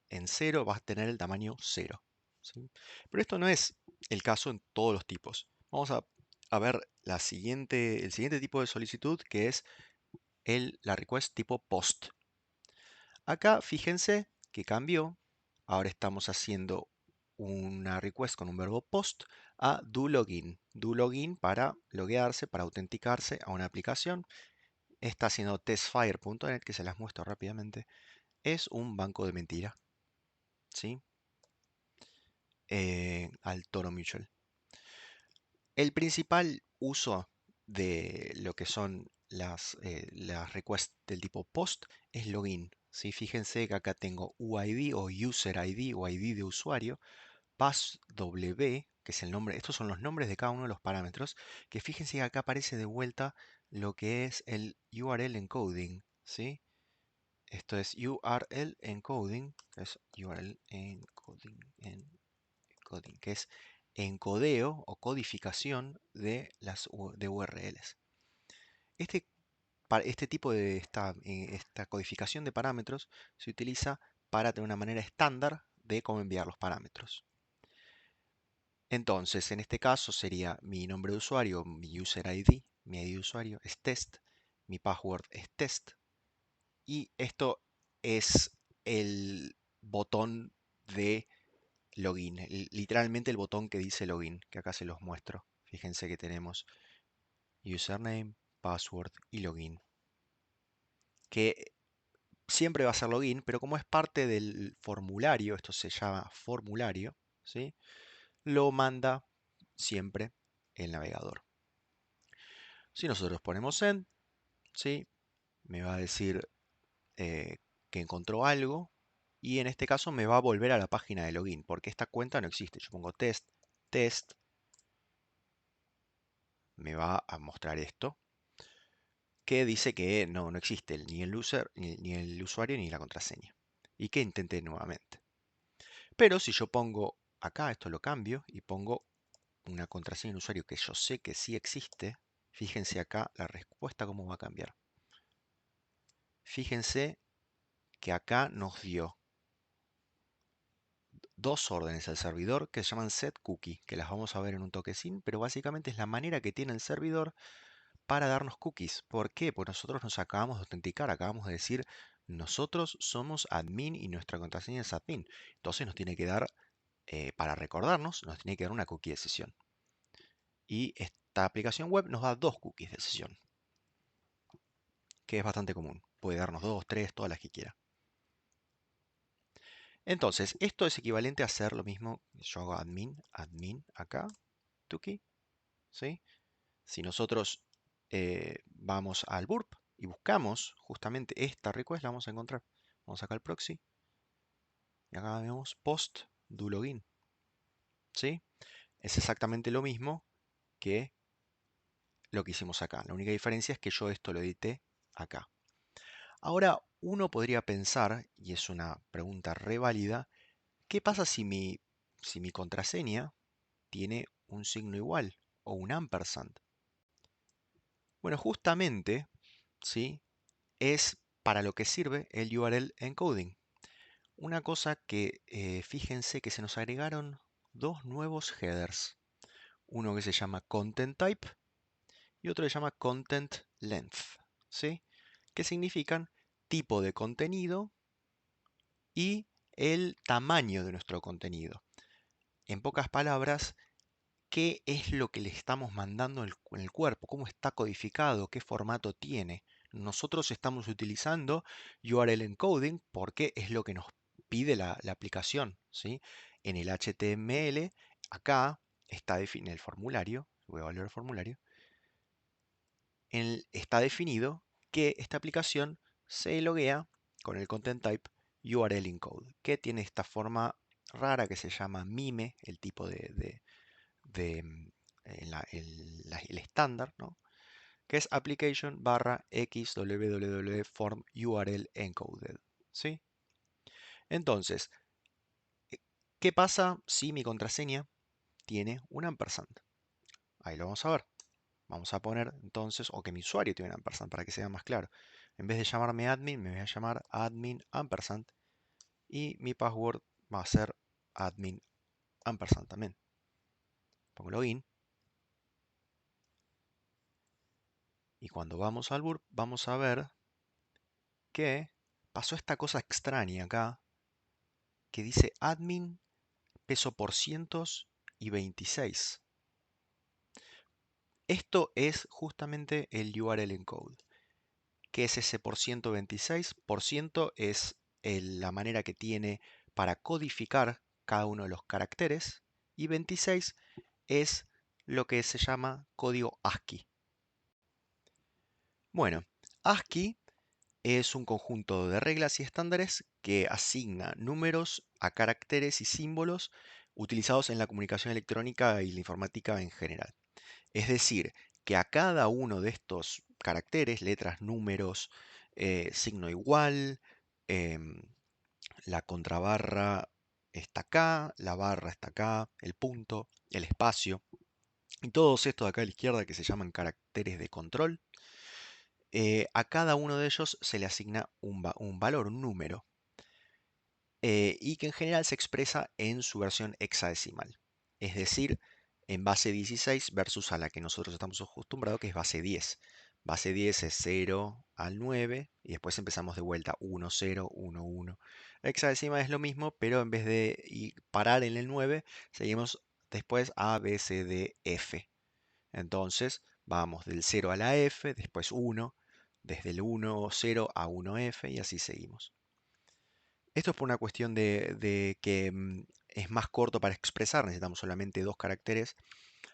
en cero, va a tener el tamaño cero, ¿sí? Pero esto no es el caso en todos los tipos. Vamos a ver el siguiente tipo de solicitud que es la request tipo post. Acá fíjense que cambió. Ahora estamos haciendo una request con un verbo post a do login. Do login para loguearse, para autenticarse a una aplicación. Está haciendo testfire.net, que se las muestro rápidamente. Es un banco de mentira, ¿sí? Al Toro Mutual. El principal uso de lo que son las requests del tipo post es login. ¿Sí? Fíjense que acá tengo UID o User ID o ID de usuario, passw, que es el nombre, estos son los nombres de cada uno de los parámetros, que fíjense que acá aparece de vuelta lo que es el URL encoding, ¿sí? Esto es URL encoding, que es URL encoding, que es encodeo o codificación de URLs. Este, este tipo de esta codificación de parámetros se utiliza para tener una manera estándar de cómo enviar los parámetros. Entonces, en este caso sería mi nombre de usuario, mi user ID, mi ID de usuario es test, mi password es test, y esto es el botón de login, literalmente el botón que dice login, que acá se los muestro. Fíjense que tenemos username, password y login, que siempre va a ser login, pero como es parte del formulario, esto se llama formulario, ¿sí? Lo manda siempre el navegador. Si nosotros ponemos send, ¿sí? Me va a decir que encontró algo y en este caso me va a volver a la página de login porque esta cuenta no existe. Yo pongo test, me va a mostrar esto. que dice que no existe ni el user, ni el usuario ni la contraseña. Y que intente nuevamente. Pero si yo pongo acá, esto lo cambio y pongo una contraseña de usuario que yo sé que sí existe, fíjense acá la respuesta cómo va a cambiar. Fíjense que acá nos dio dos órdenes al servidor que se llaman setCookie, que las vamos a ver en un toquecín, pero básicamente es la manera que tiene el servidor para darnos cookies. ¿Por qué? Porque nosotros nos acabamos de autenticar, acabamos de decir, nosotros somos admin y nuestra contraseña es admin. Entonces nos tiene que dar, para recordarnos, nos tiene que dar una cookie de sesión. Y esta aplicación web nos da dos cookies de sesión, que es bastante común. Puede darnos dos, tres, todas las que quiera. Entonces, esto es equivalente a hacer lo mismo. Yo hago admin acá, tuki, ¿sí? Si nosotros vamos al burp y buscamos justamente esta request, la vamos a encontrar. Vamos acá al proxy y acá vemos post do login, ¿sí? Es exactamente lo mismo que lo que hicimos acá. La única diferencia es que yo esto lo edité acá. Ahora, uno podría pensar, y es una pregunta re válida, ¿qué pasa si mi contraseña tiene un signo igual o un ampersand? Bueno, justamente, ¿sí? Es para lo que sirve el URL encoding. Una cosa que fíjense que se nos agregaron dos nuevos headers. Uno que se llama content type y otro que se llama content length, ¿sí? Que significan tipo de contenido y el tamaño de nuestro contenido. En pocas palabras, qué es lo que le estamos mandando en el cuerpo, cómo está codificado, qué formato tiene. Nosotros estamos utilizando URL encoding porque es lo que nos pide la aplicación, ¿sí? En el HTML, acá está definido el formulario, voy a evaluar el formulario, está definido que esta aplicación se loguea con el content type URL encode, que tiene esta forma rara que se llama MIME, el tipo de, el estándar, ¿no? Que es application barra xwww form URL encoded, ¿sí? Entonces, ¿qué pasa si mi contraseña tiene un ampersand? Ahí lo vamos a ver. Vamos a poner entonces, o que mi usuario tiene un ampersand para que sea más claro. En vez de llamarme admin, me voy a llamar admin ampersand y mi password va a ser admin ampersand también. Pongo login. Y cuando vamos al burp, vamos a ver que pasó esta cosa extraña acá, que dice admin peso por cientos y 26. Esto es justamente el URL encode. ¿Qué es ese por ciento 26? Por ciento es la manera que tiene para codificar cada uno de los caracteres y 26 es lo que se llama código ASCII. Bueno, ASCII es un conjunto de reglas y estándares que asigna números a caracteres y símbolos utilizados en la comunicación electrónica y la informática en general. Es decir, que a cada uno de estos caracteres, letras, números, signo igual, em, la contrabarra está acá, la barra está acá, el punto, el espacio, y todos estos de acá a la izquierda que se llaman caracteres de control, a cada uno de ellos se le asigna un valor, un número, y que en general se expresa en su versión hexadecimal. Es decir, en base 16 versus a la que nosotros estamos acostumbrados, que es base 10. Base 10 es 0 al 9 y después empezamos de vuelta 1, 0, 1, 1. Hexadecimal es lo mismo, pero en vez de parar en el 9, seguimos después A, B, C, D, F. Entonces vamos del 0 a la F, después 1, desde el 1, 0 a 1F y así seguimos. Esto es por una cuestión de que es más corto para expresar, necesitamos solamente dos caracteres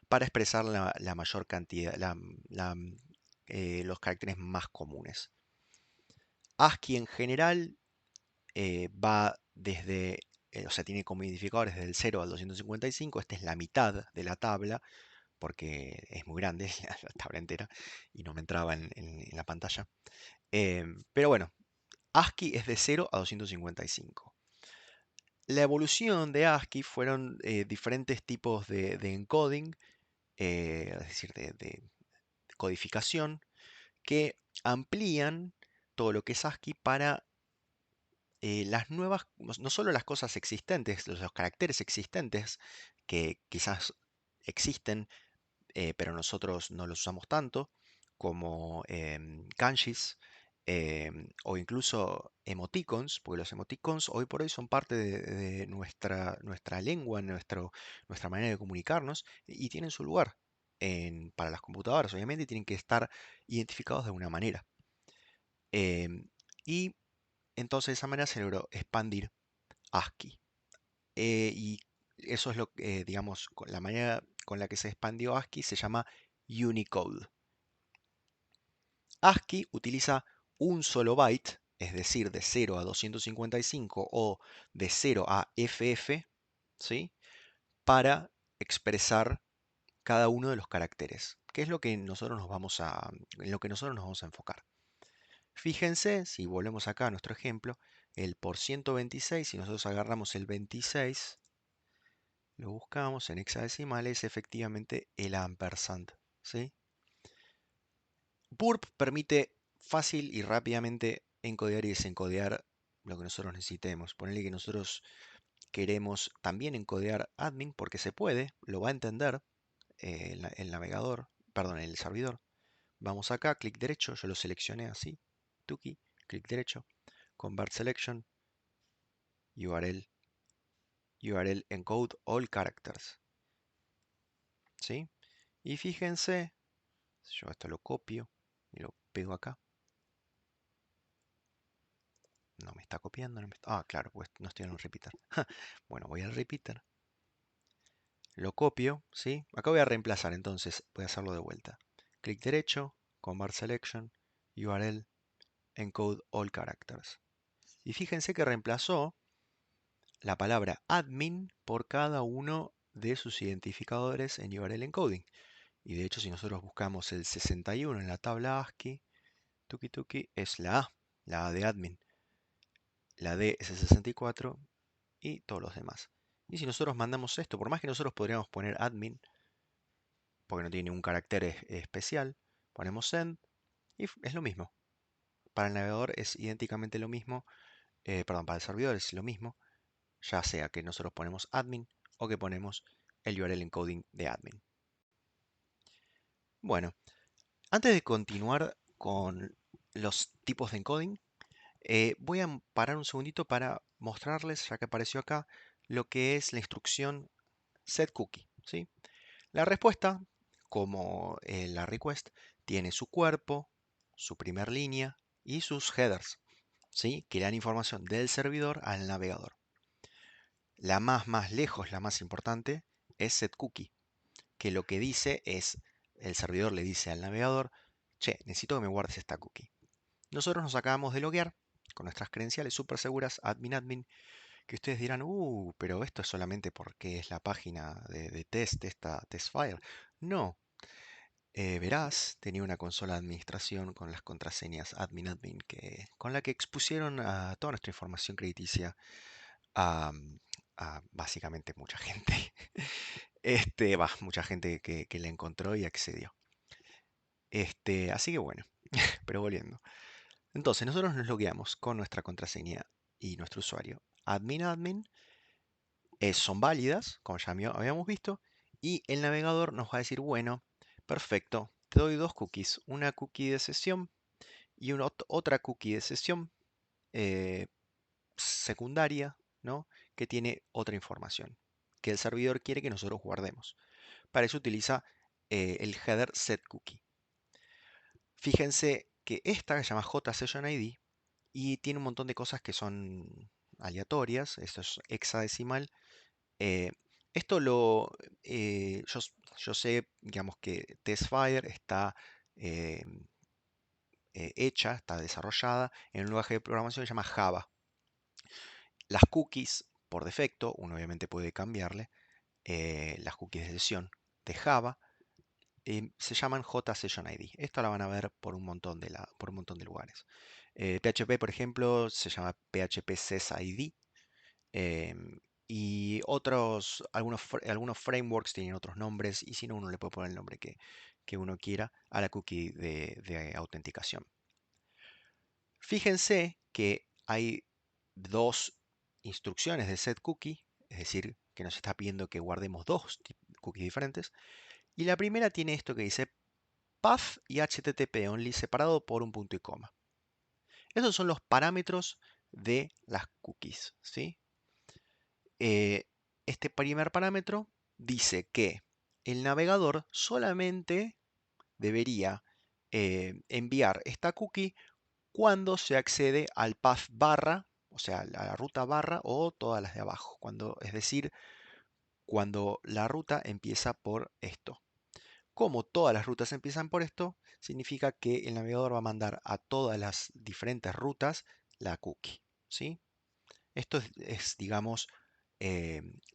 para expresar la mayor cantidad, los caracteres más comunes. ASCII en general va desde, o sea, tiene como identificadores desde el 0 al 255, esta es la mitad de la tabla, porque es muy grande la tabla entera y no me entraba en la pantalla. Pero bueno, ASCII es de 0 a 255. La evolución de ASCII fueron diferentes tipos de encoding, es decir, de codificación, que amplían todo lo que es ASCII para las nuevas, no solo las cosas existentes, los caracteres existentes que quizás existen, pero nosotros no los usamos tanto, como kanjis o incluso emoticons, porque los emoticons hoy por hoy son parte de nuestra lengua, nuestra manera de comunicarnos y tienen su lugar para las computadoras. Obviamente tienen que estar identificados de alguna manera. Y entonces de esa manera se logró expandir ASCII. Y eso es digamos, la manera con la que se expandió ASCII se llama Unicode. ASCII utiliza un solo byte, es decir, de 0 a 255 o de 0 a FF, ¿sí? Para expresar cada uno de los caracteres, que es lo que nosotros en lo que nosotros nos vamos a enfocar. Fíjense, si volvemos acá a nuestro ejemplo, el por 126, si nosotros agarramos el 26, lo buscamos en hexadecimal, es efectivamente el ampersand, ¿sí? Burp permite fácil y rápidamente encodear y desencodear lo que nosotros necesitemos. Ponerle que nosotros queremos también encodear admin porque se puede, lo va a entender el navegador, perdón, el servidor. Vamos acá, clic derecho, yo lo seleccioné así, tuki, clic derecho, convert selection, URL encode all characters, ¿sí? Y fíjense, yo esto lo copio y lo pego acá. No me está copiando, ah, claro, pues no estoy en un repeater. Bueno, voy al repeater, lo copio, ¿sí? Acá voy a reemplazar, entonces voy a hacerlo de vuelta. Clic derecho, convert selection, URL encode all characters. Y fíjense que reemplazó la palabra admin por cada uno de sus identificadores en URL encoding. Y de hecho, si nosotros buscamos el 61 en la tabla ASCII, tuki tuki es la A de admin. La D es el 64 y todos los demás. Y si nosotros mandamos esto, por más que nosotros podríamos poner admin, porque no tiene un carácter especial, ponemos send y es lo mismo. Para el navegador es idénticamente lo mismo, perdón, para el servidor es lo mismo, ya sea que nosotros ponemos admin o que ponemos el URL encoding de admin. Bueno, antes de continuar con los tipos de encoding, voy a parar un segundito para mostrarles, ya que apareció acá, lo que es la instrucción setCookie, ¿sí? La respuesta, como la request, tiene su cuerpo, su primer línea y sus headers, ¿sí? Que le dan información del servidor al navegador. La más lejos, la más importante, es setCookie, que lo que dice es, el servidor le dice al navegador, che, necesito que me guardes esta cookie. Nosotros nos acabamos de loguear con nuestras credenciales súper seguras, admin, que ustedes dirán, pero esto es solamente porque es la página de test, esta Testfire. No, verás, tenía una consola de administración con las contraseñas admin, con la que expusieron a toda nuestra información crediticia a básicamente mucha gente. Mucha gente que la encontró y accedió. Así que bueno, pero volviendo. Entonces, nosotros nos logueamos con nuestra contraseña y nuestro usuario. Admin son válidas, como ya habíamos visto, y el navegador nos va a decir, bueno, perfecto, te doy dos cookies, una cookie de sesión y otra cookie de sesión eh, secundaria, ¿no? Que tiene otra información que el servidor quiere que nosotros guardemos. Para eso utiliza el header setCookie. Fíjense que esta se llama JSessionID y tiene un montón de cosas que son aleatorias. Esto es hexadecimal. Eh, esto yo sé, digamos que Testfire está eh, hecha, está desarrollada en un lenguaje de programación que se llama Java. Las cookies, por defecto, uno obviamente puede cambiarle las cookies de sesión de Java se llaman JSession ID. Esto la van a ver por un montón por un montón de lugares. PHP, por ejemplo, se llama PHP Sys ID. Y algunos frameworks tienen otros nombres, y si no, uno le puede poner el nombre que uno quiera a la cookie de autenticación. Fíjense que hay dos instrucciones de setCookie, es decir, que nos está pidiendo que guardemos dos cookies diferentes. Y la primera tiene esto que dice path y HTTP only separado por un punto y coma. Esos son los parámetros de las cookies, ¿sí? Este primer parámetro dice que el navegador solamente debería enviar esta cookie cuando se accede al path barra, o sea, a la ruta barra o todas las de abajo. Es decir, cuando la ruta empieza por esto. Como todas las rutas empiezan por esto, significa que el navegador va a mandar a todas las diferentes rutas la cookie, ¿sí? Esto digamos,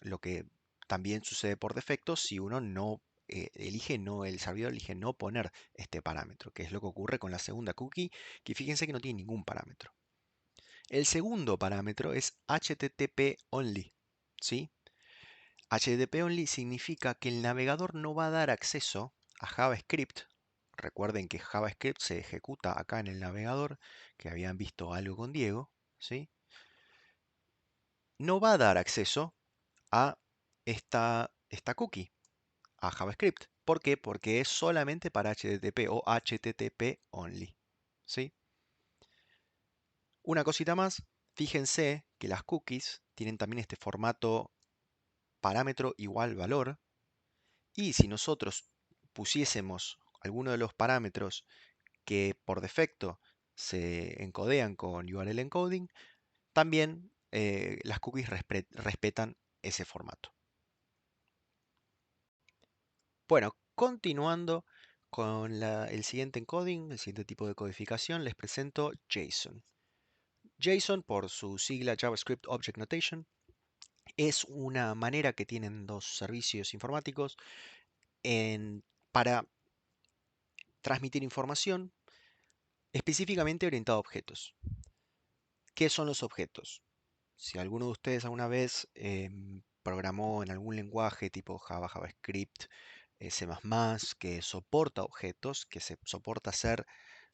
lo que también sucede por defecto si uno no el servidor elige no poner este parámetro, que es lo que ocurre con la segunda cookie, que fíjense que no tiene ningún parámetro. El segundo parámetro es HTTP only, ¿sí? HTTP only significa que el navegador no va a dar acceso a JavaScript. Recuerden que JavaScript se ejecuta acá en el navegador, que habían visto algo con Diego, ¿sí? No va a dar acceso a esta cookie, a JavaScript. ¿Por qué? Porque es solamente para HTTP o HTTP only, ¿sí? Una cosita más, fíjense que las cookies tienen también este formato parámetro igual valor, y si nosotros pusiésemos alguno de los parámetros que por defecto se encodean con URL encoding, también las cookies respetan ese formato. Bueno, continuando con el siguiente encoding, el siguiente tipo de codificación, les presento JSON. JSON, por su sigla JavaScript Object Notation, es una manera que tienen dos servicios informáticos para transmitir información específicamente orientada a objetos. ¿Qué son los objetos? Si alguno de ustedes alguna vez programó en algún lenguaje tipo Java, JavaScript, C++, que soporta objetos, que se soporta hacer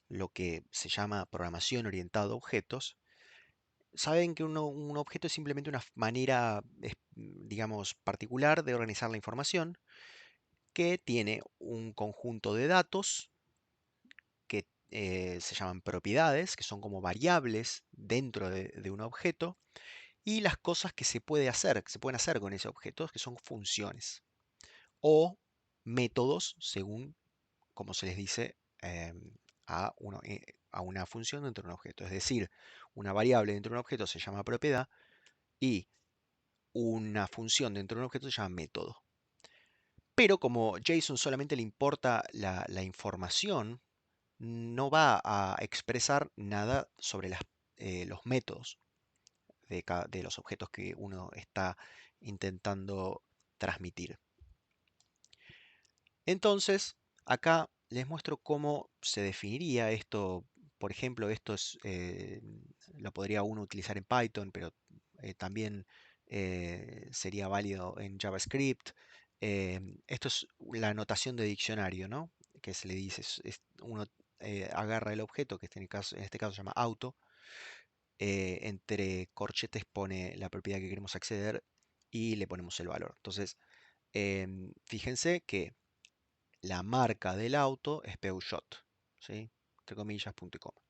lo que se llama programación orientada a objetos, saben que un objeto es simplemente una manera, digamos, particular de organizar la información, que tiene un conjunto de datos que se llaman propiedades, que son como variables dentro de un objeto, y las cosas que que se pueden hacer con ese objeto, que son funciones o métodos, según como se les dice a una función dentro de un objeto. Es decir, una variable dentro de un objeto se llama propiedad y una función dentro de un objeto se llama método. Pero como JSON solamente le importa la información, no va a expresar nada sobre los métodos de los objetos que uno está intentando transmitir. Entonces, acá les muestro cómo se definiría esto. Por ejemplo, lo podría uno utilizar en Python, pero también sería válido en JavaScript. Esto es la notación de diccionario, ¿no? Que se le dice, uno agarra el objeto, que en este caso se llama auto, entre corchetes pone la propiedad que queremos acceder y le ponemos el valor. Entonces, fíjense que la marca del auto es Peugeot, ¿sí? Entre comillas, punto y coma.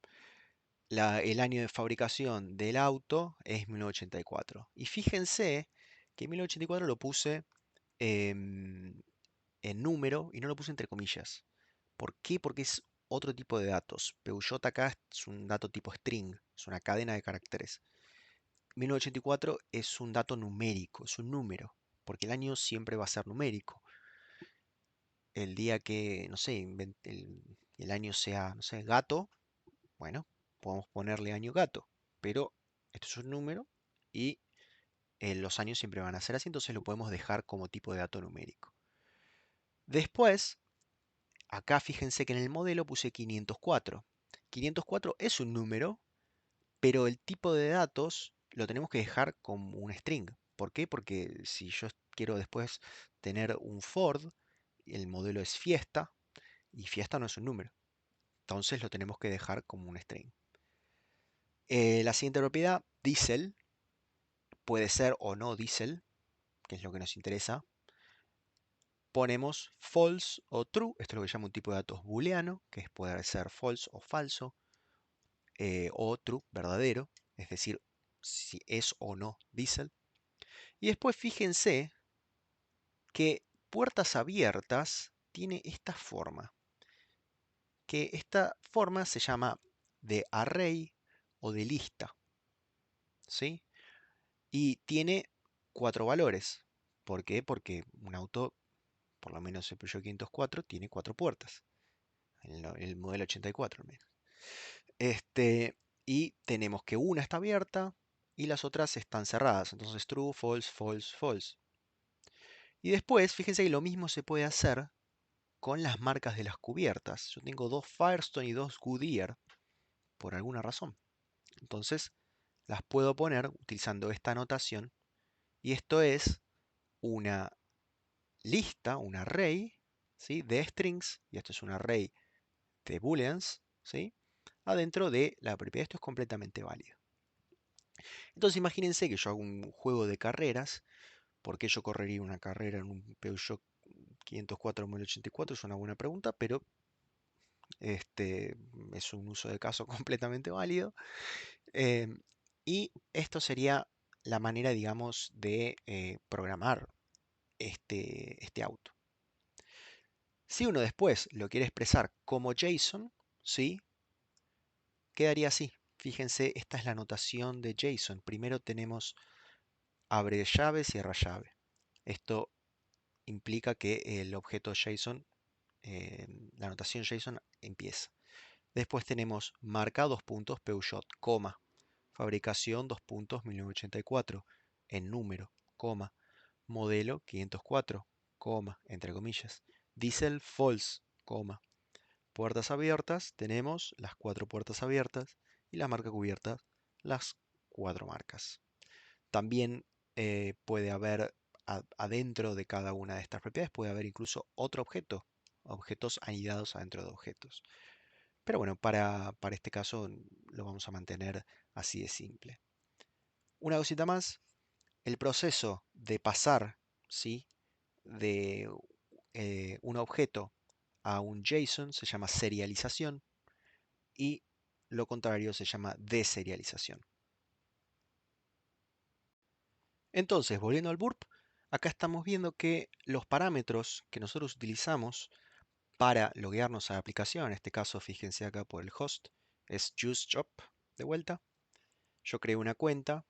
El año de fabricación del auto es 1984. Y fíjense que 1984 lo puse em, en número y no lo puse entre comillas. ¿Por qué? Porque es otro tipo de datos. Peugeot acá es un dato tipo string, es una cadena de caracteres. 1984 es un dato numérico, es un número, porque el año siempre va a ser numérico. El día que, no sé, el año sea, no sé, gato, bueno, podemos ponerle año gato, pero esto es un número y los años siempre van a ser así, entonces lo podemos dejar como tipo de dato numérico. Después, acá fíjense que en el modelo puse 504. 504 es un número, pero el tipo de datos lo tenemos que dejar como un string. ¿Por qué? Porque si yo quiero después tener un Ford, el modelo es fiesta, y fiesta no es un número. Entonces lo tenemos que dejar como un string. La siguiente propiedad, diesel, puede ser o no diesel, que es lo que nos interesa. Ponemos false o true, esto es lo que llama un tipo de datos booleano, que puede ser false o falso, o true, verdadero, es decir, si es o no diesel. Y después fíjense que puertas abiertas tiene esta forma, que esta forma se llama de array o de lista, ¿sí? Y tiene 4 valores. ¿Por qué? Porque un auto, por lo menos el Peugeot 504, tiene 4 puertas. El modelo 84 al menos. Y tenemos que una está abierta y las otras están cerradas. Entonces true, false, false, false. Y después, fíjense que lo mismo se puede hacer con las marcas de las cubiertas. Yo tengo 2 Firestone y 2 Goodyear por alguna razón. Entonces las puedo poner utilizando esta notación. Y esto es una lista, un array, ¿sí? De strings. Y esto es un array de booleans, ¿sí? Adentro de la propiedad. Esto es completamente válido. Entonces imagínense que yo hago un juego de carreras. ¿Por qué yo correría una carrera en un Peugeot 504 1084? Es una buena pregunta, pero es un uso de caso completamente válido. Em, y esto sería la manera, digamos, de programar este auto. Si uno después lo quiere expresar como JSON, ¿sí? Quedaría así. Fíjense, esta es la notación de JSON. Primero tenemos abre llave, cierra llave. Esto implica que el objeto JSON, la notación JSON empieza. Después tenemos marca 2 puntos Peugeot, coma, fabricación 2 puntos 1984, en número, coma, modelo 504, coma, entre comillas, diesel false, coma, puertas abiertas, tenemos las 4 puertas abiertas y la marca cubierta, las 4 marcas. También puede haber adentro de cada una de estas propiedades, puede haber incluso otro objeto, objetos anidados adentro de objetos. Pero bueno, para este caso lo vamos a mantener así de simple. Una cosita más, el proceso de pasar, ¿sí? De un objeto a un JSON se llama serialización y lo contrario se llama deserialización. Entonces, volviendo al burp, acá estamos viendo que los parámetros que nosotros utilizamos para loguearnos a la aplicación, en este caso fíjense acá por el host, es usejob de vuelta. Yo creo una cuenta,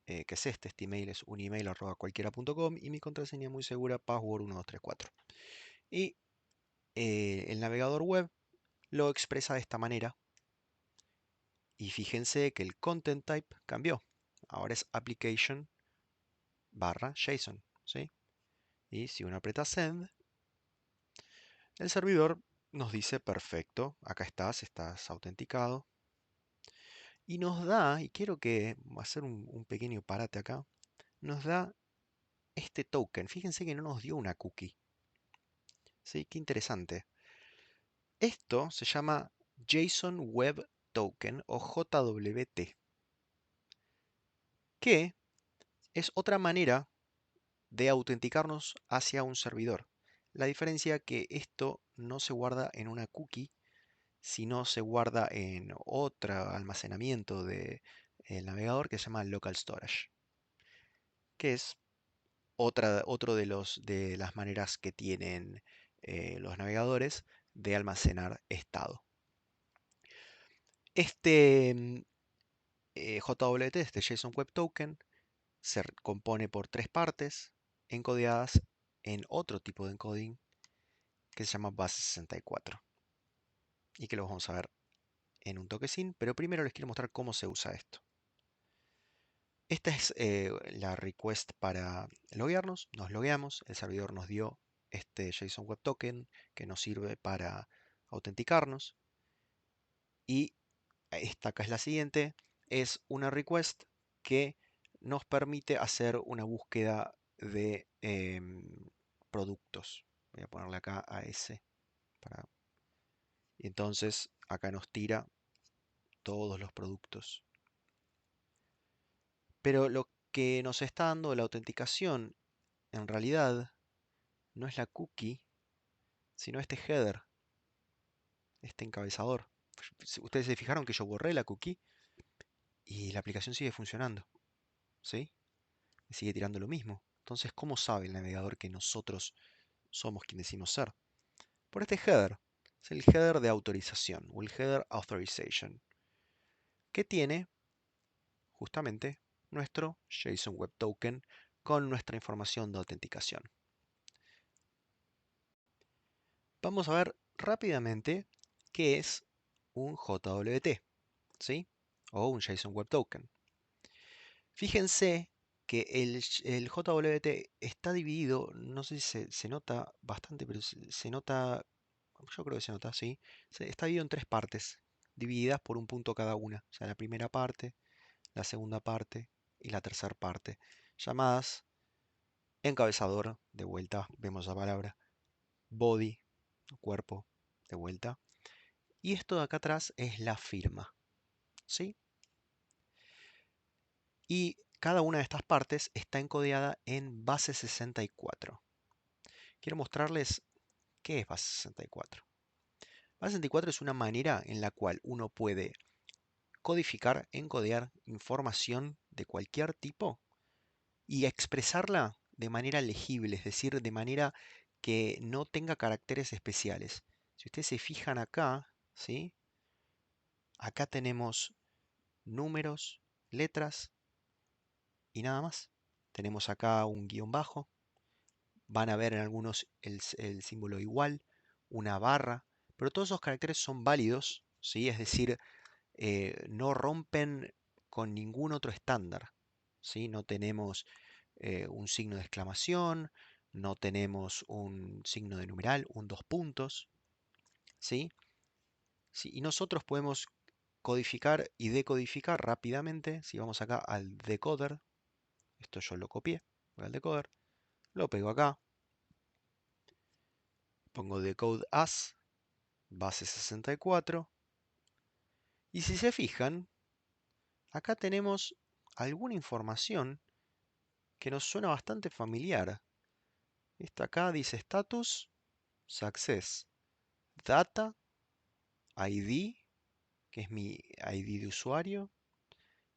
que es este email es unemail@cualquiera.com y mi contraseña muy segura, password1234. Y el navegador web lo expresa de esta manera. Y fíjense que el content type cambió. Ahora es application/JSON, ¿sí? Y si uno aprieta send, el servidor nos dice perfecto, acá estás autenticado. Y nos da, y quiero que hacer un pequeño parate acá, nos da este token. Fíjense que no nos dio una cookie. ¿Sí? Qué interesante. Esto se llama JSON Web Token o JWT, que es otra manera de autenticarnos hacia un servidor. La diferencia que esto no se guarda en una cookie, sino se guarda en otro almacenamiento del navegador que se llama Local Storage, que es otro de las maneras que tienen los navegadores de almacenar estado. Este JWT, este JSON Web Token, se compone por 3 partes encodeadas en otro tipo de encoding que se llama base64 y que lo vamos a ver en un toquecín, pero primero les quiero mostrar cómo se usa esto. Esta es la request para loguearnos, nos logueamos, el servidor nos dio este JSON Web Token que nos sirve para autenticarnos. Y esta acá es la siguiente, es una request que nos permite hacer una búsqueda de productos. Voy a ponerle acá a S. Y entonces acá nos tira todos los productos. Pero lo que nos está dando la autenticación en realidad no es la cookie, sino este header, este encabezador. Ustedes se fijaron que yo borré la cookie y la aplicación sigue funcionando, ¿sí? Me sigue tirando lo mismo. Entonces, ¿cómo sabe el navegador que nosotros somos quien decimos ser? Por este header. Es el header de autorización o el header authorization, que tiene justamente nuestro JSON Web Token con nuestra información de autenticación. Vamos a ver rápidamente qué es un JWT, ¿sí? O un JSON Web Token. Fíjense que el JWT está dividido, no sé si se nota bastante, pero se nota, yo creo que se nota, sí. Está dividido en tres partes, divididas por un punto cada una. O sea, la primera parte, la segunda parte y la tercera parte, llamadas encabezador, de vuelta, vemos la palabra, body, cuerpo, de vuelta. Y esto de acá atrás es la firma, ¿sí? Y cada una de estas partes está encodiada en base 64. Quiero mostrarles qué es base 64. Base 64 es una manera en la cual uno puede codificar, encodear información de cualquier tipo y expresarla de manera legible, es decir, de manera que no tenga caracteres especiales. Si ustedes se fijan acá, ¿sí? Acá tenemos números, letras y nada más. Tenemos acá un guión bajo. Van a ver en algunos el símbolo igual, una barra, pero todos esos caracteres son válidos, ¿sí? Es decir, no rompen con ningún otro estándar, ¿sí? No tenemos un signo de exclamación, no tenemos un signo de numeral, un dos puntos, ¿sí? Sí, y nosotros podemos codificar y decodificar rápidamente. Si vamos acá al decoder, esto yo lo copié, voy al decoder, lo pego acá, pongo decode as, base 64, y si se fijan, acá tenemos alguna información que nos suena bastante familiar. Esta acá dice status, success, data, ID, que es mi ID de usuario,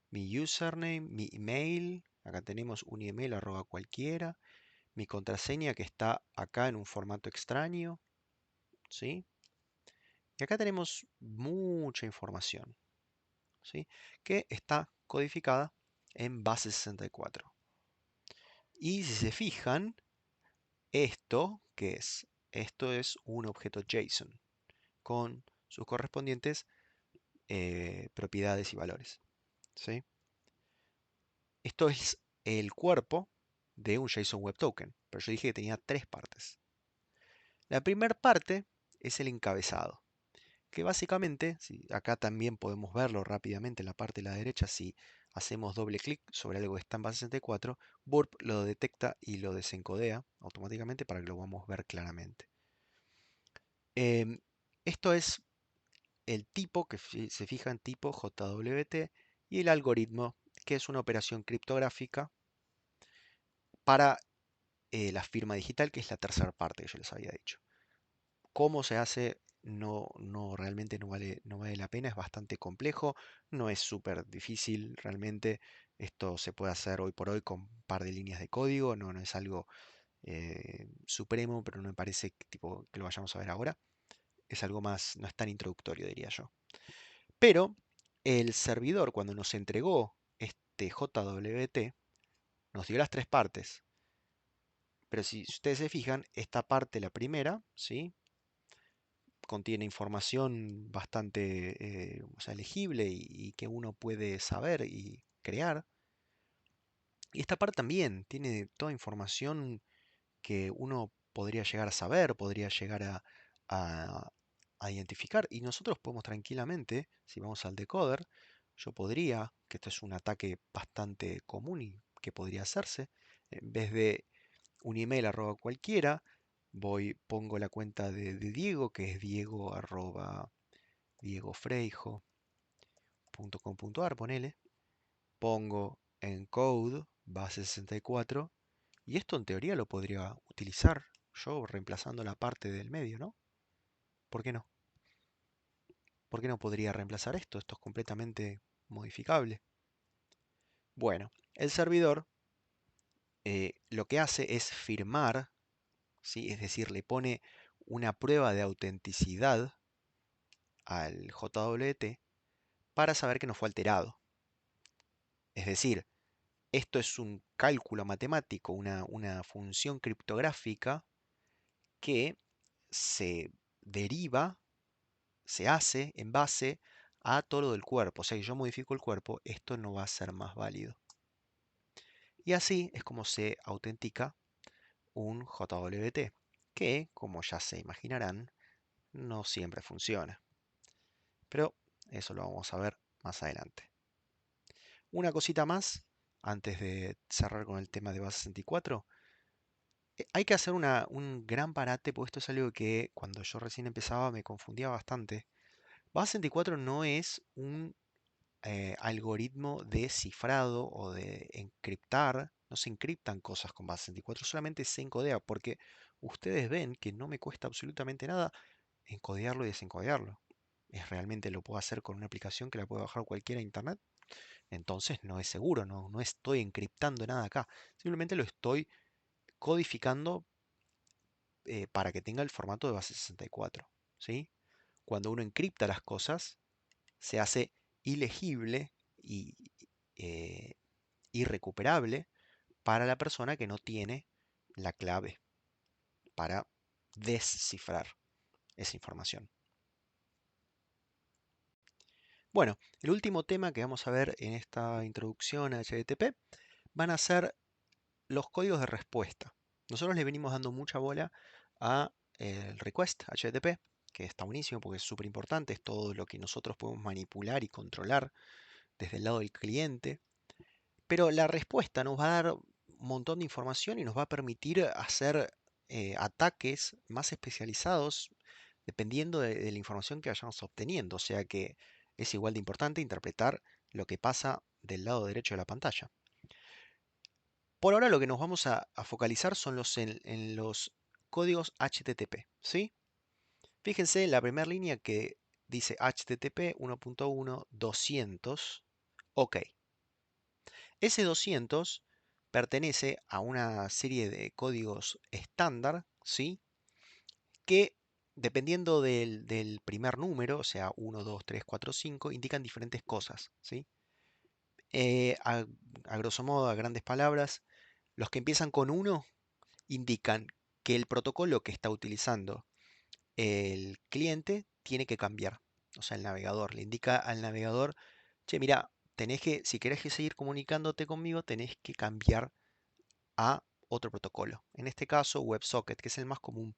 mi username, mi email, acá tenemos un email arroba cualquiera, mi contraseña que está acá en un formato extraño, ¿sí? Y acá tenemos mucha información, ¿sí? Que está codificada en base 64. Y si se fijan, ¿esto qué es? Esto es un objeto JSON con sus correspondientes propiedades y valores, ¿sí? Esto es el cuerpo de un JSON Web Token, pero yo dije que tenía tres partes. La primera parte es el encabezado, que básicamente, si acá también podemos verlo rápidamente en la parte de la derecha, si hacemos doble clic sobre algo que está en base 64, Burp lo detecta y lo desencodea automáticamente para que lo podamos ver claramente. Em, Esto es el tipo, que se fija en tipo JWT, y el algoritmo, que es una operación criptográfica para la firma digital, que es la tercera parte que yo les había dicho. ¿Cómo se hace? No realmente no vale la pena, es bastante complejo, no es súper difícil realmente. Esto se puede hacer hoy por hoy con un par de líneas de código, no es algo supremo, pero no me parece que lo vayamos a ver ahora. Es algo más, no es tan introductorio, diría yo. Pero el servidor, cuando nos entregó este JWT, nos dio las tres partes. Pero si ustedes se fijan, esta parte, la primera, ¿sí? Contiene información bastante o sea, legible y que uno puede saber y crear. Y esta parte también tiene toda información que uno podría llegar a saber, podría llegar a- a identificar. Y nosotros podemos tranquilamente, si vamos al decoder, yo podría, que esto es un ataque bastante común y que podría hacerse, en vez de un email arroba cualquiera, pongo la cuenta de Diego, que es Diego arroba diegofreijo.com.ar, ponele, pongo encode base 64 y esto en teoría lo podría utilizar yo reemplazando la parte del medio, ¿no? ¿Por qué no? ¿Por qué no podría reemplazar esto? Esto es completamente modificable. Bueno, el servidor lo que hace es firmar, ¿sí? Es decir, le pone una prueba de autenticidad al JWT para saber que no fue alterado. Es decir, esto es un cálculo matemático, una función criptográfica que se deriva, se hace en base a todo lo del cuerpo. O sea, que yo modifico el cuerpo, esto no va a ser más válido. Y así es como se autentica un JWT, que, como ya se imaginarán, no siempre funciona. Pero eso lo vamos a ver más adelante. Una cosita más, antes de cerrar con el tema de base 64. Hay que hacer un gran parate, porque esto es algo que cuando yo recién empezaba me confundía bastante. Base 64 no es un algoritmo de cifrado o de encriptar. No se encriptan cosas con base 64, solamente se encodea, porque ustedes ven que no me cuesta absolutamente nada encodearlo y desencodearlo. Es realmente lo puedo hacer con una aplicación que la puede bajar cualquiera a internet. Entonces no es seguro, no estoy encriptando nada acá. Simplemente lo estoy codificando para que tenga el formato de base 64. ¿Sí? Cuando uno encripta las cosas, se hace ilegible y eh, irrecuperable para la persona que no tiene la clave para descifrar esa información. Bueno, el último tema que vamos a ver en esta introducción a HTTP van a ser los códigos de respuesta. Nosotros le venimos dando mucha bola a el request HTTP, que está buenísimo porque es súper importante, es todo lo que nosotros podemos manipular y controlar desde el lado del cliente. Pero la respuesta nos va a dar un montón de información y nos va a permitir hacer ataques más especializados dependiendo de la información que vayamos obteniendo. O sea que es igual de importante interpretar lo que pasa del lado derecho de la pantalla. Por ahora lo que nos vamos a focalizar son en los códigos HTTP, ¿sí? Fíjense en la primera línea que dice HTTP 1.1.200, OK. Ese 200 pertenece a una serie de códigos estándar, ¿sí? Que dependiendo del primer número, o sea, 1, 2, 3, 4, 5, indican diferentes cosas, ¿sí? A grosso modo, a grandes palabras, los que empiezan con 1 indican que el protocolo que está utilizando el cliente tiene que cambiar. O sea, el navegador le indica al navegador, che, mira, si querés que seguir comunicándote conmigo, tenés que cambiar a otro protocolo. En este caso, WebSocket, que es el más común,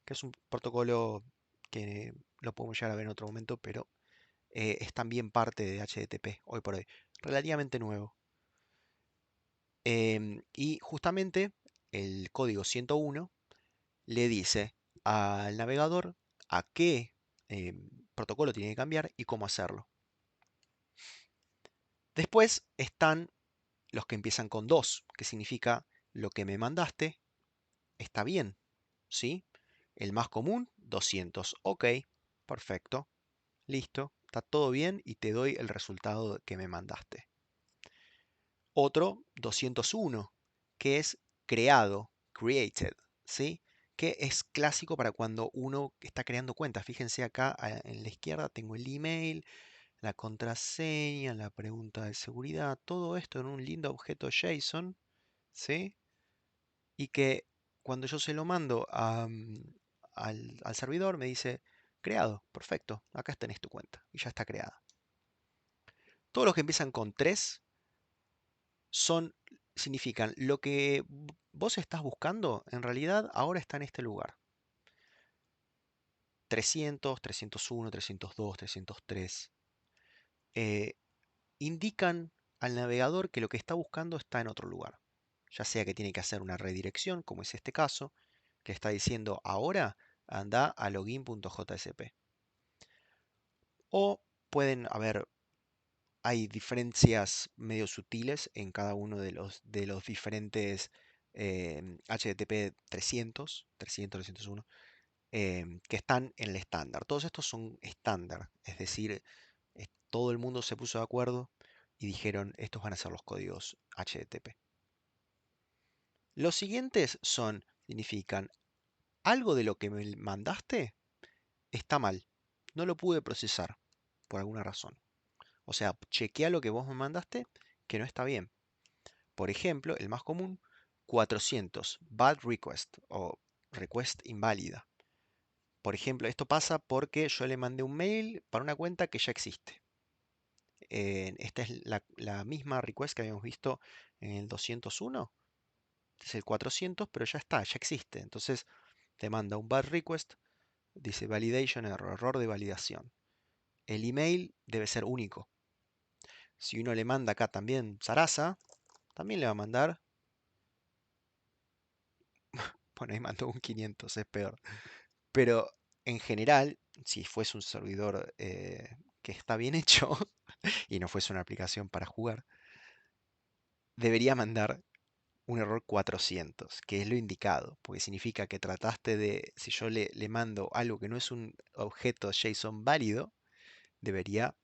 que es un protocolo que lo podemos llegar a ver en otro momento, pero es también parte de HTTP hoy por hoy, relativamente nuevo. Y justamente el código 101 le dice al navegador a qué protocolo tiene que cambiar y cómo hacerlo. Después están los que empiezan con 2, que significa lo que me mandaste está bien, ¿sí? El más común, 200. OK, perfecto, listo, está todo bien y te doy el resultado que me mandaste. Otro, 201, que es creado, created, ¿sí? Que es clásico para cuando uno está creando cuentas. Fíjense acá en la izquierda tengo el email, la contraseña, la pregunta de seguridad, todo esto en un lindo objeto JSON, ¿sí? Y que cuando yo se lo mando al servidor me dice, creado, perfecto, acá tenés tu cuenta y ya está creada. Todos los que empiezan con 3 significan lo que vos estás buscando, en realidad ahora está en este lugar. 300, 301, 302, 303. eh, indican al navegador que lo que está buscando está en otro lugar. Ya sea que tiene que hacer una redirección, como es este caso, que está diciendo ahora anda a login.jsp. O pueden haber, hay diferencias medio sutiles en cada uno de los diferentes HTTP 300, 300, 301, que están en el estándar. Todos estos son estándar, es decir, todo el mundo se puso de acuerdo y dijeron, estos van a ser los códigos HTTP. Los siguientes significan, algo de lo que me mandaste está mal, no lo pude procesar por alguna razón. O sea, chequea lo que vos me mandaste que no está bien. Por ejemplo, el más común, 400, bad request o request inválida. Por ejemplo, esto pasa porque yo le mandé un mail para una cuenta que ya existe. Esta es la misma request que habíamos visto en el 201. Este es el 400, pero ya está, ya existe. Entonces te manda un bad request, dice validation error, error de validación. El email debe ser único. Si uno le manda acá también Sarasa, también le va a mandar, bueno, ahí mandó un 500, es peor. Pero en general, si fuese un servidor que está bien hecho y no fuese una aplicación para jugar, debería mandar un error 400, que es lo indicado, porque significa que trataste de, si yo le mando algo que no es un objeto JSON válido, debería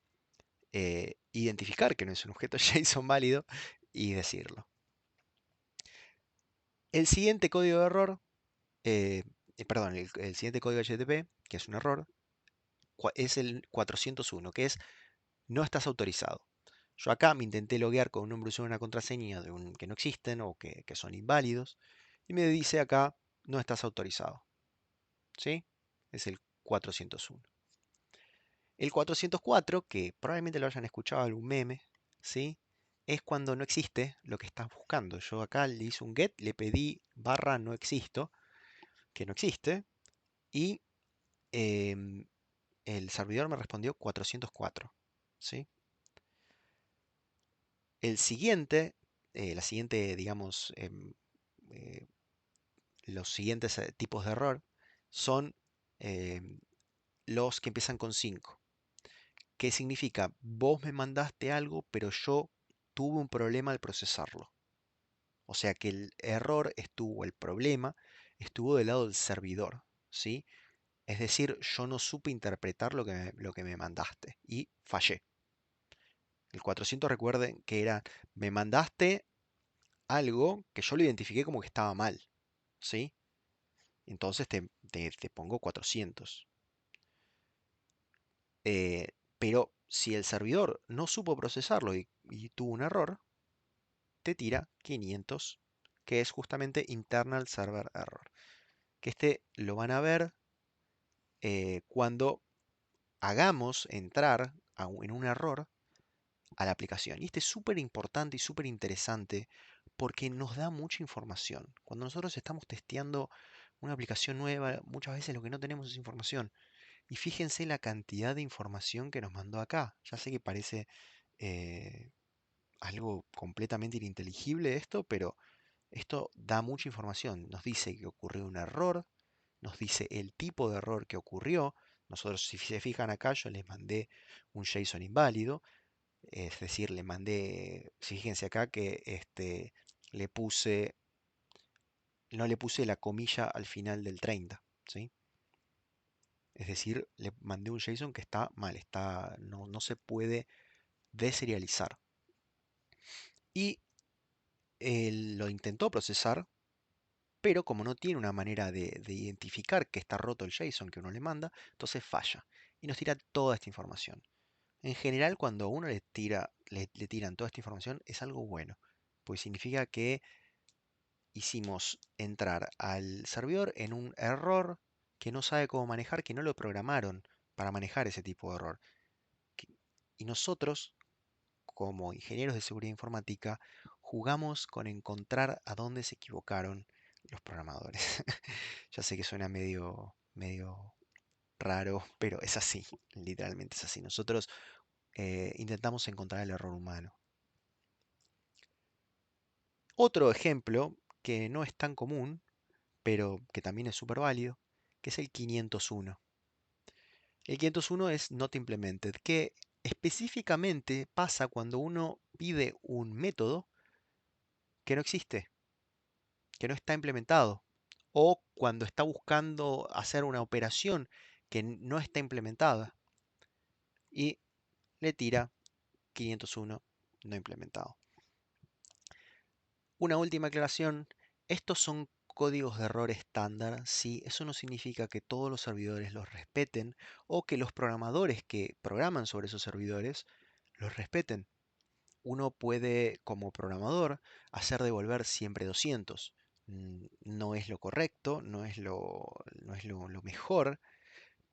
identificar que no es un objeto JSON válido y decirlo. El siguiente código de error, perdón, el siguiente código HTTP, que es un error, es el 401, que es no estás autorizado. Yo acá me intenté loguear con un nombre, usuario y una contraseña que no existen o que son inválidos, y me dice acá no estás autorizado. ¿Sí? Es el 401. El 404, que probablemente lo hayan escuchado algún meme, ¿sí? Es cuando no existe lo que estás buscando. Yo acá le hice un get, le pedí barra no existo, que no existe, y em, el servidor me respondió 404, ¿sí? El siguiente, la siguiente, digamos, eh, los siguientes tipos de error son em, los que empiezan con 5. ¿Qué significa? Vos me mandaste algo, pero yo tuve un problema al procesarlo. O sea que el error estuvo, el problema estuvo del lado del servidor, ¿sí? Es decir, yo no supe interpretar lo que me mandaste y fallé. El 400 recuerden que era, me mandaste algo que yo lo identifiqué como que estaba mal, ¿sí? Entonces te pongo 400. Eh, pero si el servidor no supo procesarlo y tuvo un error, te tira 500, que es justamente Internal Server Error. Que este lo van a ver cuando hagamos entrar en un error a la aplicación. Y este es súper importante y súper interesante porque nos da mucha información. Cuando nosotros estamos testeando una aplicación nueva, muchas veces lo que no tenemos es información. Y fíjense la cantidad de información que nos mandó acá. Ya sé que parece eh, algo completamente ininteligible esto, pero esto da mucha información. Nos dice que ocurrió un error, nos dice el tipo de error que ocurrió. Nosotros, si se fijan acá, yo les mandé un JSON inválido. Es decir, le mandé, fíjense acá que le puse, no le puse la comilla al final del 30, ¿sí? Es decir, le mandé un JSON que está mal, no se puede deserializar. Y él lo intentó procesar, pero como no tiene una manera de identificar que está roto el JSON que uno le manda, entonces falla y nos tira toda esta información. En general, cuando a uno le tiran toda esta información, es algo bueno, pues significa que hicimos entrar al servidor en un error que no sabe cómo manejar, que no lo programaron para manejar ese tipo de error. Y nosotros, como ingenieros de seguridad informática, jugamos con encontrar a dónde se equivocaron los programadores. Ya sé que suena medio raro, pero es así, literalmente es así. Nosotros intentamos encontrar el error humano. Otro ejemplo que no es tan común, pero que también es súper válido, que es el 501. El 501 es not implemented, que específicamente pasa cuando uno pide un método que no existe, que no está implementado, o cuando está buscando hacer una operación que no está implementada y le tira 501 no implementado. Una última aclaración, estos son códigos de error estándar, sí, eso no significa que todos los servidores los respeten o que los programadores que programan sobre esos servidores los respeten. Uno puede, como programador, hacer devolver siempre 200. No es lo correcto, no es lo mejor,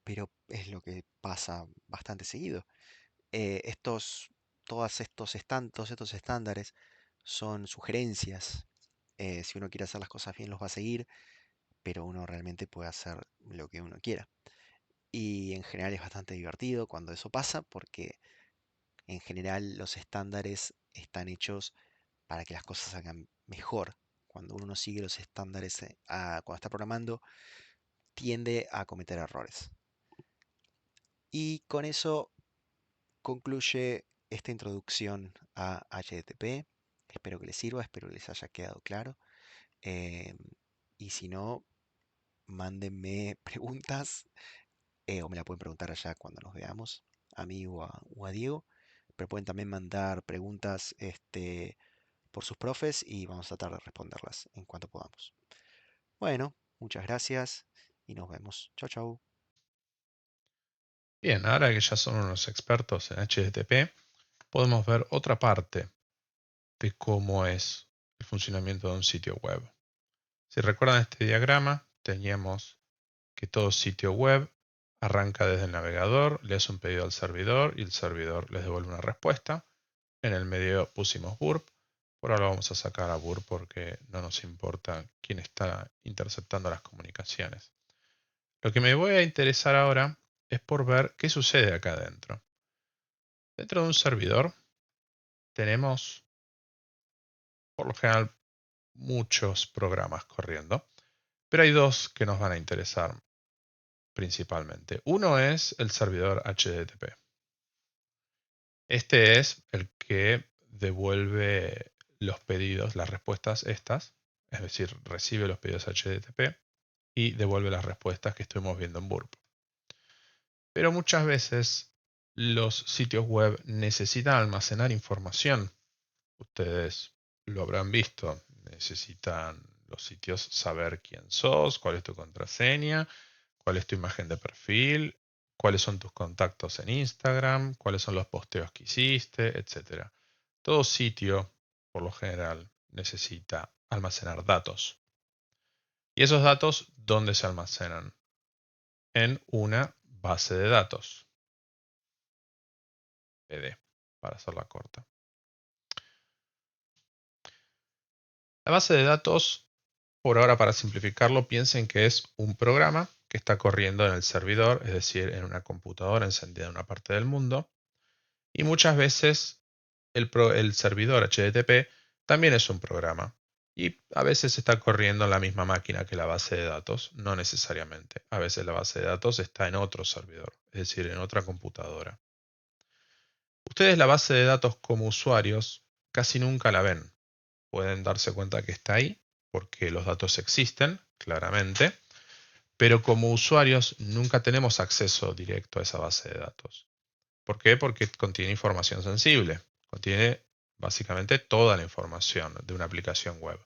pero es lo que pasa bastante seguido. Estos, todos estos estándares son sugerencias. Si uno quiere hacer las cosas bien, los va a seguir, pero uno realmente puede hacer lo que uno quiera. Y en general es bastante divertido cuando eso pasa, porque en general los estándares están hechos para que las cosas salgan mejor. Cuando uno no sigue los estándares cuando está programando, tiende a cometer errores. Y con eso concluye esta introducción a HTTP. Espero que les sirva, espero que les haya quedado claro. Em, y si no, mándenme preguntas o me la pueden preguntar allá cuando nos veamos, a mí o a Diego. Pero pueden también mandar preguntas por sus profes y vamos a tratar de responderlas en cuanto podamos. Bueno, muchas gracias y nos vemos. Chau, chau. Bien, ahora que ya son unos expertos en HTTP, podemos ver otra parte de cómo es el funcionamiento de un sitio web. Si recuerdan este diagrama, teníamos que todo sitio web arranca desde el navegador, le hace un pedido al servidor y el servidor les devuelve una respuesta. En el medio pusimos burp. Por ahora vamos a sacar a burp porque no nos importa quién está interceptando las comunicaciones. Lo que me voy a interesar ahora es por ver qué sucede acá adentro. Dentro de un servidor tenemos, por lo general, muchos programas corriendo, pero hay dos que nos van a interesar principalmente. Uno es el servidor HTTP. Este es el que devuelve los pedidos, las respuestas estas, es decir, recibe los pedidos HTTP y devuelve las respuestas que estuvimos viendo en Burp. Pero muchas veces los sitios web necesitan almacenar información. Ustedes lo habrán visto. Necesitan los sitios saber quién sos, cuál es tu contraseña, cuál es tu imagen de perfil, cuáles son tus contactos en Instagram, cuáles son los posteos que hiciste, etc. Todo sitio, por lo general, necesita almacenar datos. ¿Y esos datos dónde se almacenan? En una base de datos. PD, para hacerla corta. La base de datos, por ahora para simplificarlo, piensen que es un programa que está corriendo en el servidor, es decir, en una computadora encendida en una parte del mundo. Y muchas veces el servidor HTTP también es un programa. Y a veces está corriendo en la misma máquina que la base de datos, no necesariamente. A veces la base de datos está en otro servidor, es decir, en otra computadora. Ustedes la base de datos como usuarios casi nunca la ven. Pueden darse cuenta que está ahí porque los datos existen, claramente, pero como usuarios nunca tenemos acceso directo a esa base de datos. ¿Por qué? Porque contiene información sensible. Contiene básicamente toda la información de una aplicación web.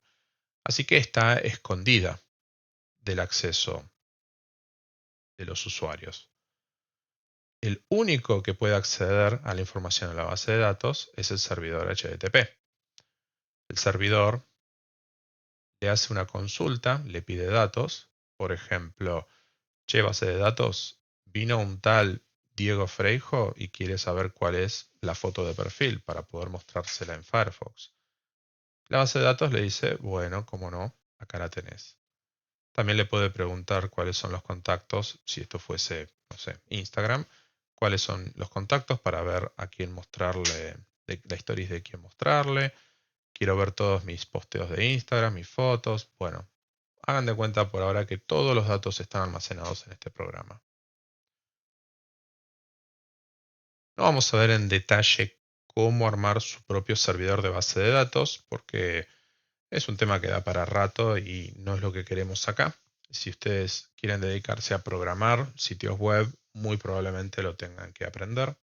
Así que está escondida del acceso de los usuarios. El único que puede acceder a la información de la base de datos es el servidor HTTP. El servidor le hace una consulta, le pide datos. Por ejemplo, che, base de datos, vino un tal Diego Freijo y quiere saber cuál es la foto de perfil para poder mostrársela en Firefox. La base de datos le dice, bueno, cómo no, acá la tenés. También le puede preguntar cuáles son los contactos, si esto fuese, no sé, Instagram, cuáles son los contactos para ver a quién mostrarle, la historia de quién mostrarle. Quiero ver todos mis posteos de Instagram, mis fotos. Bueno, hagan de cuenta por ahora que todos los datos están almacenados en este programa. No vamos a ver en detalle cómo armar su propio servidor de base de datos, porque es un tema que da para rato y no es lo que queremos acá. Si ustedes quieren dedicarse a programar sitios web, muy probablemente lo tengan que aprender.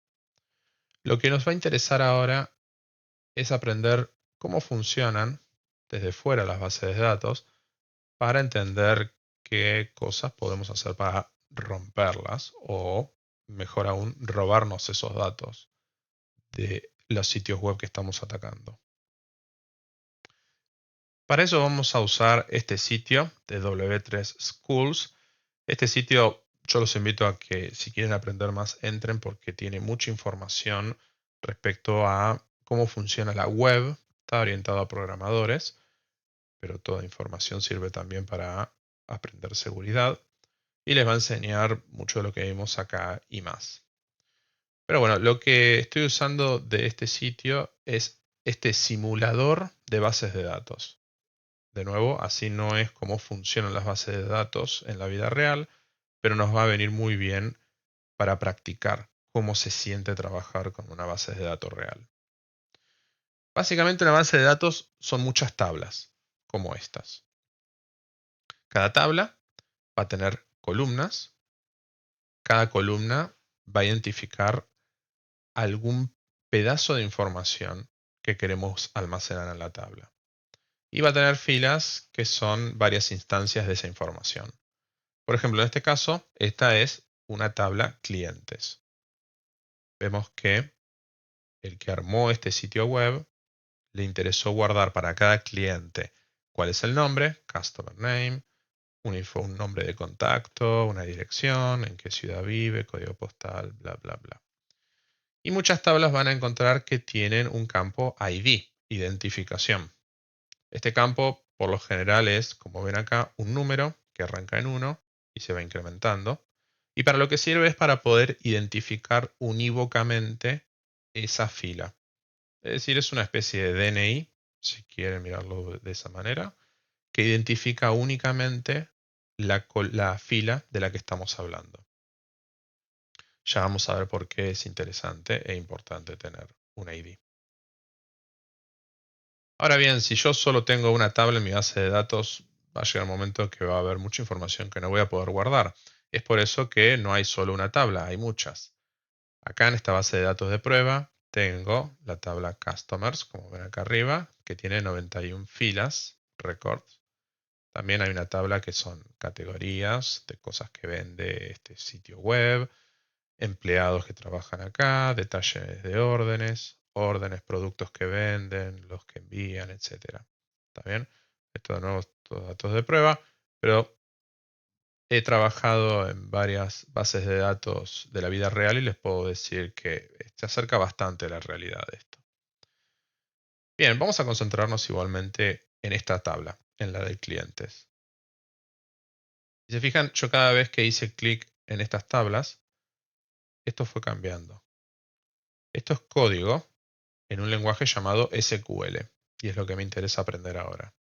Lo que nos va a interesar ahora es aprender cómo funcionan desde fuera las bases de datos para entender qué cosas podemos hacer para romperlas o, mejor aún, robarnos esos datos de los sitios web que estamos atacando. Para eso vamos a usar este sitio de W3 Schools. Este sitio yo los invito a que si quieren aprender más entren porque tiene mucha información respecto a cómo funciona la web. Está orientado a programadores, pero toda información sirve también para aprender seguridad y les va a enseñar mucho de lo que vimos acá y más. Pero bueno, lo que estoy usando de este sitio es este simulador de bases de datos. De nuevo, así no es cómo funcionan las bases de datos en la vida real, pero nos va a venir muy bien para practicar cómo se siente trabajar con una base de datos real. Básicamente una base de datos son muchas tablas, como estas. Cada tabla va a tener columnas. Cada columna va a identificar algún pedazo de información que queremos almacenar en la tabla. Y va a tener filas que son varias instancias de esa información. Por ejemplo, en este caso, esta es una tabla clientes. Vemos que el que armó este sitio web le interesó guardar para cada cliente cuál es el nombre, customer name, un nombre de contacto, una dirección, en qué ciudad vive, código postal, bla, bla, bla. Y muchas tablas van a encontrar que tienen un campo ID, identificación. Este campo, por lo general, es, como ven acá, un número que arranca en 1 y se va incrementando. Y para lo que sirve es para poder identificar unívocamente esa fila. Es decir, es una especie de DNI, si quieren mirarlo de esa manera, que identifica únicamente la fila de la que estamos hablando. Ya vamos a ver por qué es interesante e importante tener un ID. Ahora bien, si yo solo tengo una tabla en mi base de datos, va a llegar un momento que va a haber mucha información que no voy a poder guardar. Es por eso que no hay solo una tabla, hay muchas. Acá en esta base de datos de prueba tengo la tabla Customers, como ven acá arriba, que tiene 91 filas, records. También hay una tabla que son categorías de cosas que vende este sitio web, empleados que trabajan acá, detalles de órdenes, productos que venden, los que envían, etcétera. ¿Está bien? Esto de nuevo, todos datos de prueba, pero he trabajado en varias bases de datos de la vida real y les puedo decir que se acerca bastante a la realidad de esto. Bien, vamos a concentrarnos igualmente en esta tabla, en la de clientes. Si se fijan, yo cada vez que hice clic en estas tablas, esto fue cambiando. Esto es código en un lenguaje llamado SQL, y es lo que me interesa aprender ahora.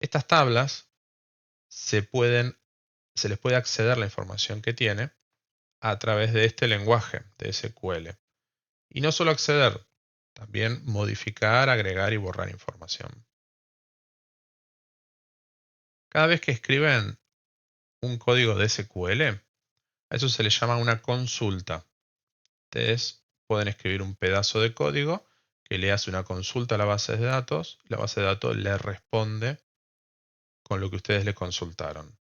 Estas tablas se les puede acceder la información que tiene a través de este lenguaje de SQL. Y no solo acceder, también modificar, agregar y borrar información. Cada vez que escriben un código de SQL, a eso se le llama una consulta. Ustedes pueden escribir un pedazo de código que le hace una consulta a la base de datos. La base de datos le responde con lo que ustedes le consultaron.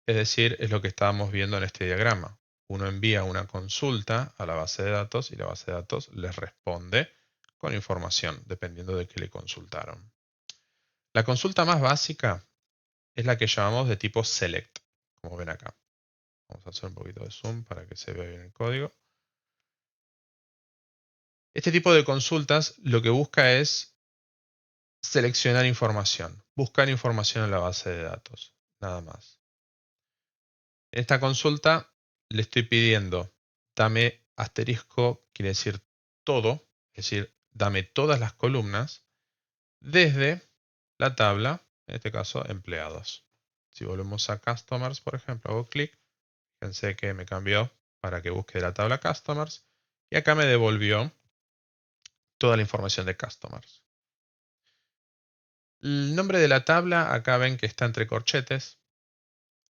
Es decir, es lo que estábamos viendo en este diagrama. Uno envía una consulta a la base de datos y la base de datos les responde con información, dependiendo de qué le consultaron. La consulta más básica es la que llamamos de tipo select, como ven acá. Vamos a hacer un poquito de zoom para que se vea bien el código. Este tipo de consultas lo que busca es seleccionar información, buscar información en la base de datos, nada más. En esta consulta le estoy pidiendo, dame asterisco, quiere decir todo, es decir, dame todas las columnas desde la tabla, en este caso empleados. Si volvemos a Customers, por ejemplo, hago clic, fíjense que me cambió para que busque la tabla Customers y acá me devolvió toda la información de Customers. El nombre de la tabla, acá ven que está entre corchetes.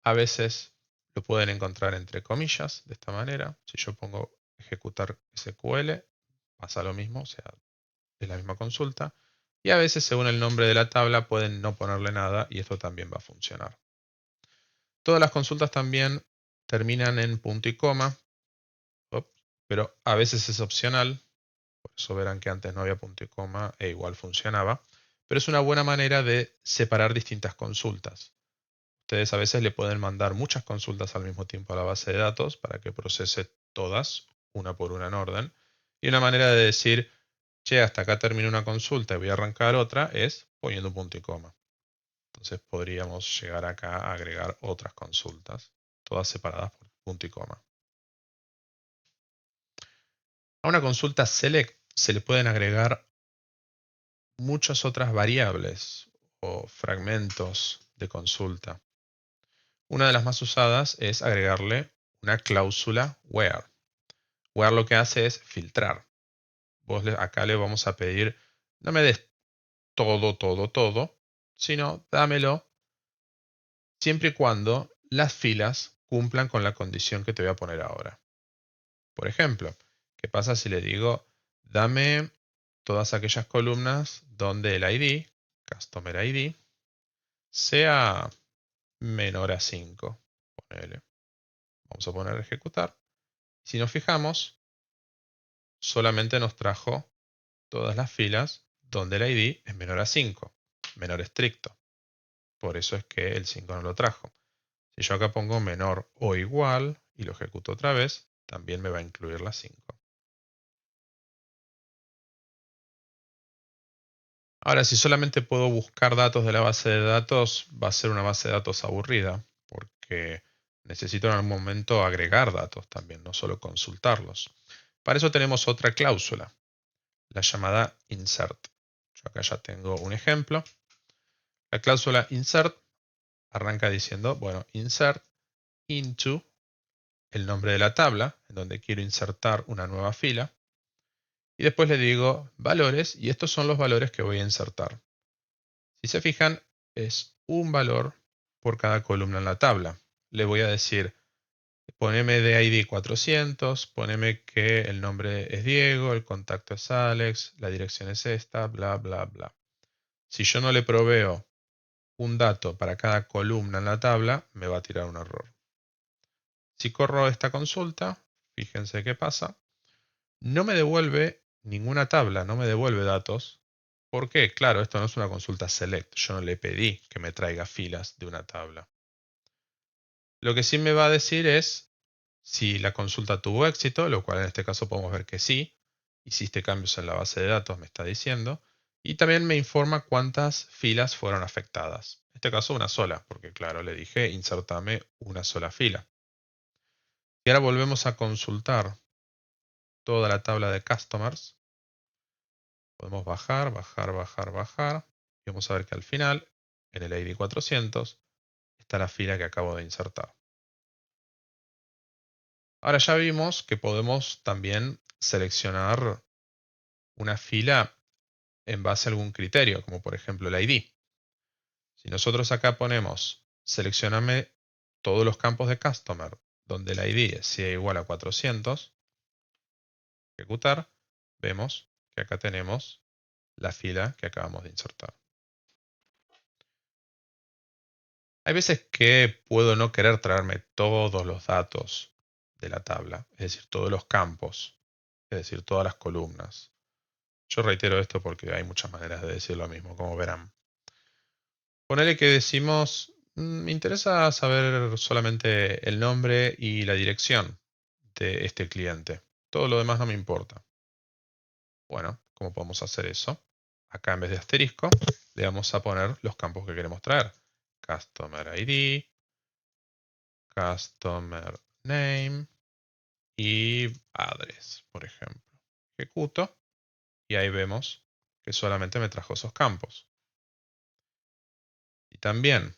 A veces lo pueden encontrar entre comillas, de esta manera. Si yo pongo ejecutar SQL, pasa lo mismo, o sea, es la misma consulta. Y a veces, según el nombre de la tabla, pueden no ponerle nada y esto también va a funcionar. Todas las consultas también terminan en punto y coma, pero a veces es opcional. Por eso verán que antes no había punto y coma e igual funcionaba. Pero es una buena manera de separar distintas consultas. Ustedes a veces le pueden mandar muchas consultas al mismo tiempo a la base de datos para que procese todas, una por una en orden. Y una manera de decir, che, hasta acá termino una consulta y voy a arrancar otra, es poniendo un punto y coma. Entonces podríamos llegar acá a agregar otras consultas, todas separadas por punto y coma. A una consulta select se le pueden agregar muchas otras variables o fragmentos de consulta. Una de las más usadas es agregarle una cláusula where. Where lo que hace es filtrar. Acá le vamos a pedir, no me des todo, sino dámelo siempre y cuando las filas cumplan con la condición que te voy a poner ahora. Por ejemplo, ¿qué pasa si le digo, dame todas aquellas columnas donde el ID, Customer ID, sea menor a 5? Ponele. Vamos a poner ejecutar. Si nos fijamos, solamente nos trajo todas las filas donde el ID es menor a 5, menor estricto. Por eso es que el 5 no lo trajo. Si yo acá pongo menor o igual y lo ejecuto otra vez, también me va a incluir la 5. Ahora, si solamente puedo buscar datos de la base de datos, va a ser una base de datos aburrida, porque necesito en algún momento agregar datos también, no solo consultarlos. Para eso tenemos otra cláusula, la llamada insert. Yo acá ya tengo un ejemplo. La cláusula insert arranca diciendo, bueno, insert into el nombre de la tabla, en donde quiero insertar una nueva fila. Y después le digo valores, y estos son los valores que voy a insertar. Si se fijan, es un valor por cada columna en la tabla. Le voy a decir, poneme de ID 400, poneme que el nombre es Diego, el contacto es Alex, la dirección es esta, bla, bla, bla. Si yo no le proveo un dato para cada columna en la tabla, me va a tirar un error. Si corro esta consulta, fíjense qué pasa. No me devuelve ninguna tabla, no me devuelve datos. ¿Por qué? Claro, esto no es una consulta select. Yo no le pedí que me traiga filas de una tabla. Lo que sí me va a decir es si la consulta tuvo éxito, lo cual en este caso podemos ver que sí. Hiciste cambios en la base de datos, me está diciendo. Y también me informa cuántas filas fueron afectadas. En este caso una sola, porque claro, le dije insertame una sola fila. Y ahora volvemos a consultar toda la tabla de customers. Podemos bajar, bajar, bajar, bajar. Y vamos a ver que al final, en el ID 400, está la fila que acabo de insertar. Ahora ya vimos que podemos también seleccionar una fila en base a algún criterio, como por ejemplo el ID. Si nosotros acá ponemos seleccioname todos los campos de customer donde el ID sea igual a 400, ejecutar, vemos que acá tenemos la fila que acabamos de insertar. Hay veces que puedo no querer traerme todos los datos de la tabla, es decir, todos los campos, es decir, todas las columnas. Yo reitero esto porque hay muchas maneras de decir lo mismo, como verán. Ponele que decimos, me interesa saber solamente el nombre y la dirección de este cliente. Todo lo demás no me importa. Bueno, ¿cómo podemos hacer eso? acá en vez de asterisco, le vamos a poner los campos que queremos traer. Customer ID, Customer Name y Address, por ejemplo. Ejecuto y ahí vemos que solamente me trajo esos campos. Y también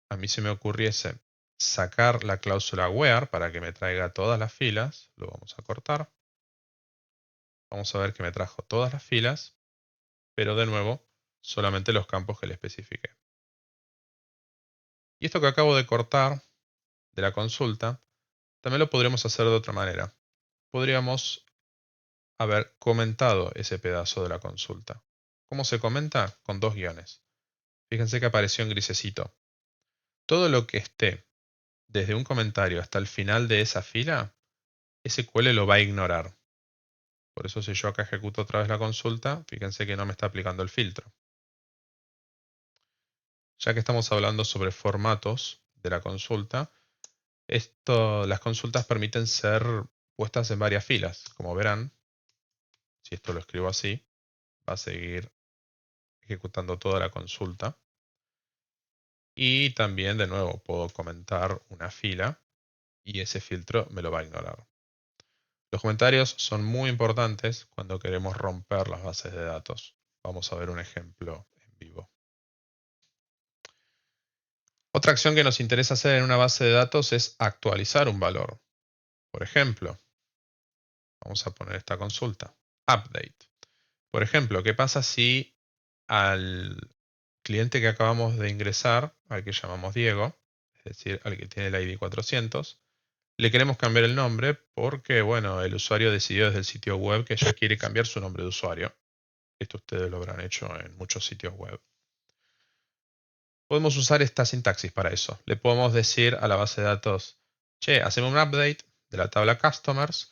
a mí se me ocurriese sacar la cláusula where para que me traiga todas las filas. Lo vamos a cortar. Vamos a ver que me trajo todas las filas, pero de nuevo solamente los campos que le especifiqué. Y esto que acabo de cortar de la consulta, también lo podríamos hacer de otra manera. Podríamos haber comentado ese pedazo de la consulta. ¿Cómo se comenta? Con dos guiones. Fíjense que apareció en grisecito. Todo lo que esté desde un comentario hasta el final de esa fila, SQL lo va a ignorar. Por eso si yo acá ejecuto otra vez la consulta, fíjense que no me está aplicando el filtro. Ya que estamos hablando sobre formatos de la consulta, las consultas permiten ser puestas en varias filas. Como verán, si esto lo escribo así, va a seguir ejecutando toda la consulta. Y también, de nuevo, puedo comentar una fila y ese filtro me lo va a ignorar. Los comentarios son muy importantes cuando queremos romper las bases de datos. Vamos a ver un ejemplo en vivo. Otra acción que nos interesa hacer en una base de datos es actualizar un valor. Por ejemplo, vamos a poner esta consulta, update. Por ejemplo, ¿qué pasa si al cliente que acabamos de ingresar, al que llamamos Diego, es decir, al que tiene el ID 400, le queremos cambiar el nombre porque, bueno, el usuario decidió desde el sitio web que ya quiere cambiar su nombre de usuario? Esto ustedes lo habrán hecho en muchos sitios web. Podemos usar esta sintaxis para eso. Le podemos decir a la base de datos, che, haceme un update de la tabla customers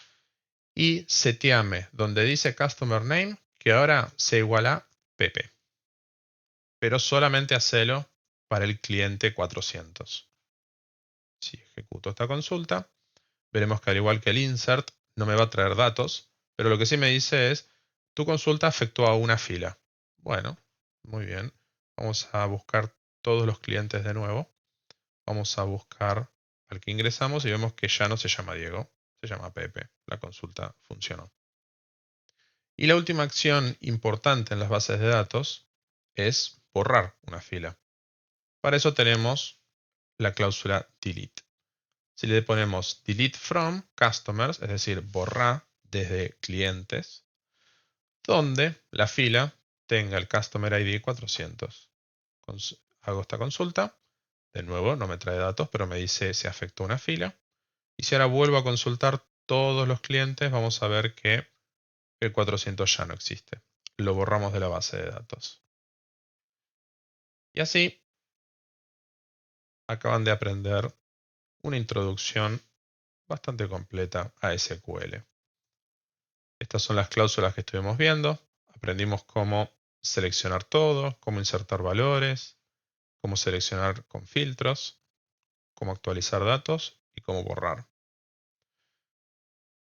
y seteame donde dice customer name que ahora se iguala Pepe. Pero solamente hacelo para el cliente 400. Si ejecuto esta consulta, veremos que al igual que el insert, no me va a traer datos, pero lo que sí me dice es, tu consulta afectó a una fila. Bueno, muy bien. Vamos a buscar todos los clientes de nuevo. Vamos a buscar al que ingresamos y vemos que ya no se llama Diego, se llama Pepe. La consulta funcionó. Y la última acción importante en las bases de datos es borrar una fila. Para eso tenemos la cláusula delete. Si le ponemos delete from customers, es decir, borrar desde clientes, donde la fila tenga el customer ID 400. Hago esta consulta. De nuevo, no me trae datos, pero me dice si afectó una fila. Y si ahora vuelvo a consultar todos los clientes, vamos a ver que el 400 ya no existe. Lo borramos de la base de datos. Y así acaban de aprender una introducción bastante completa a SQL. Estas son las cláusulas que estuvimos viendo. Aprendimos cómo seleccionar todo, cómo insertar valores, cómo seleccionar con filtros, cómo actualizar datos y cómo borrar.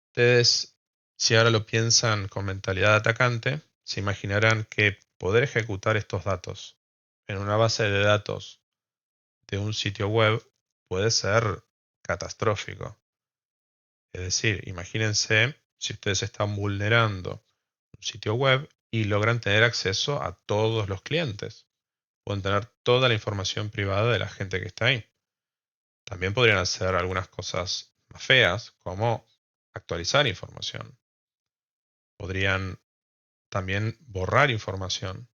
Ustedes, si ahora lo piensan con mentalidad de atacante, se imaginarán que poder ejecutar estos datos en una base de datos de un sitio web puede ser catastrófico. Es decir, imagínense si ustedes están vulnerando un sitio web y logran tener acceso a todos los clientes. Pueden tener toda la información privada de la gente que está ahí. También podrían hacer algunas cosas más feas, como actualizar información. Podrían también borrar información.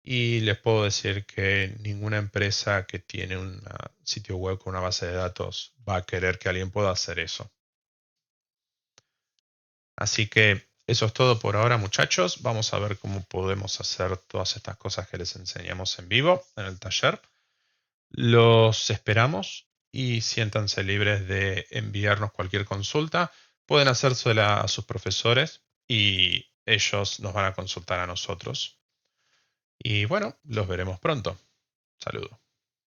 Y les puedo decir que ninguna empresa que tiene un sitio web con una base de datos va a querer que alguien pueda hacer eso. Así que eso es todo por ahora, muchachos. Vamos a ver cómo podemos hacer todas estas cosas que les enseñamos en vivo en el taller. Los esperamos y siéntanse libres de enviarnos cualquier consulta. Pueden hacérsela a sus profesores y ellos nos van a consultar a nosotros. Y bueno, los veremos pronto. Saludos.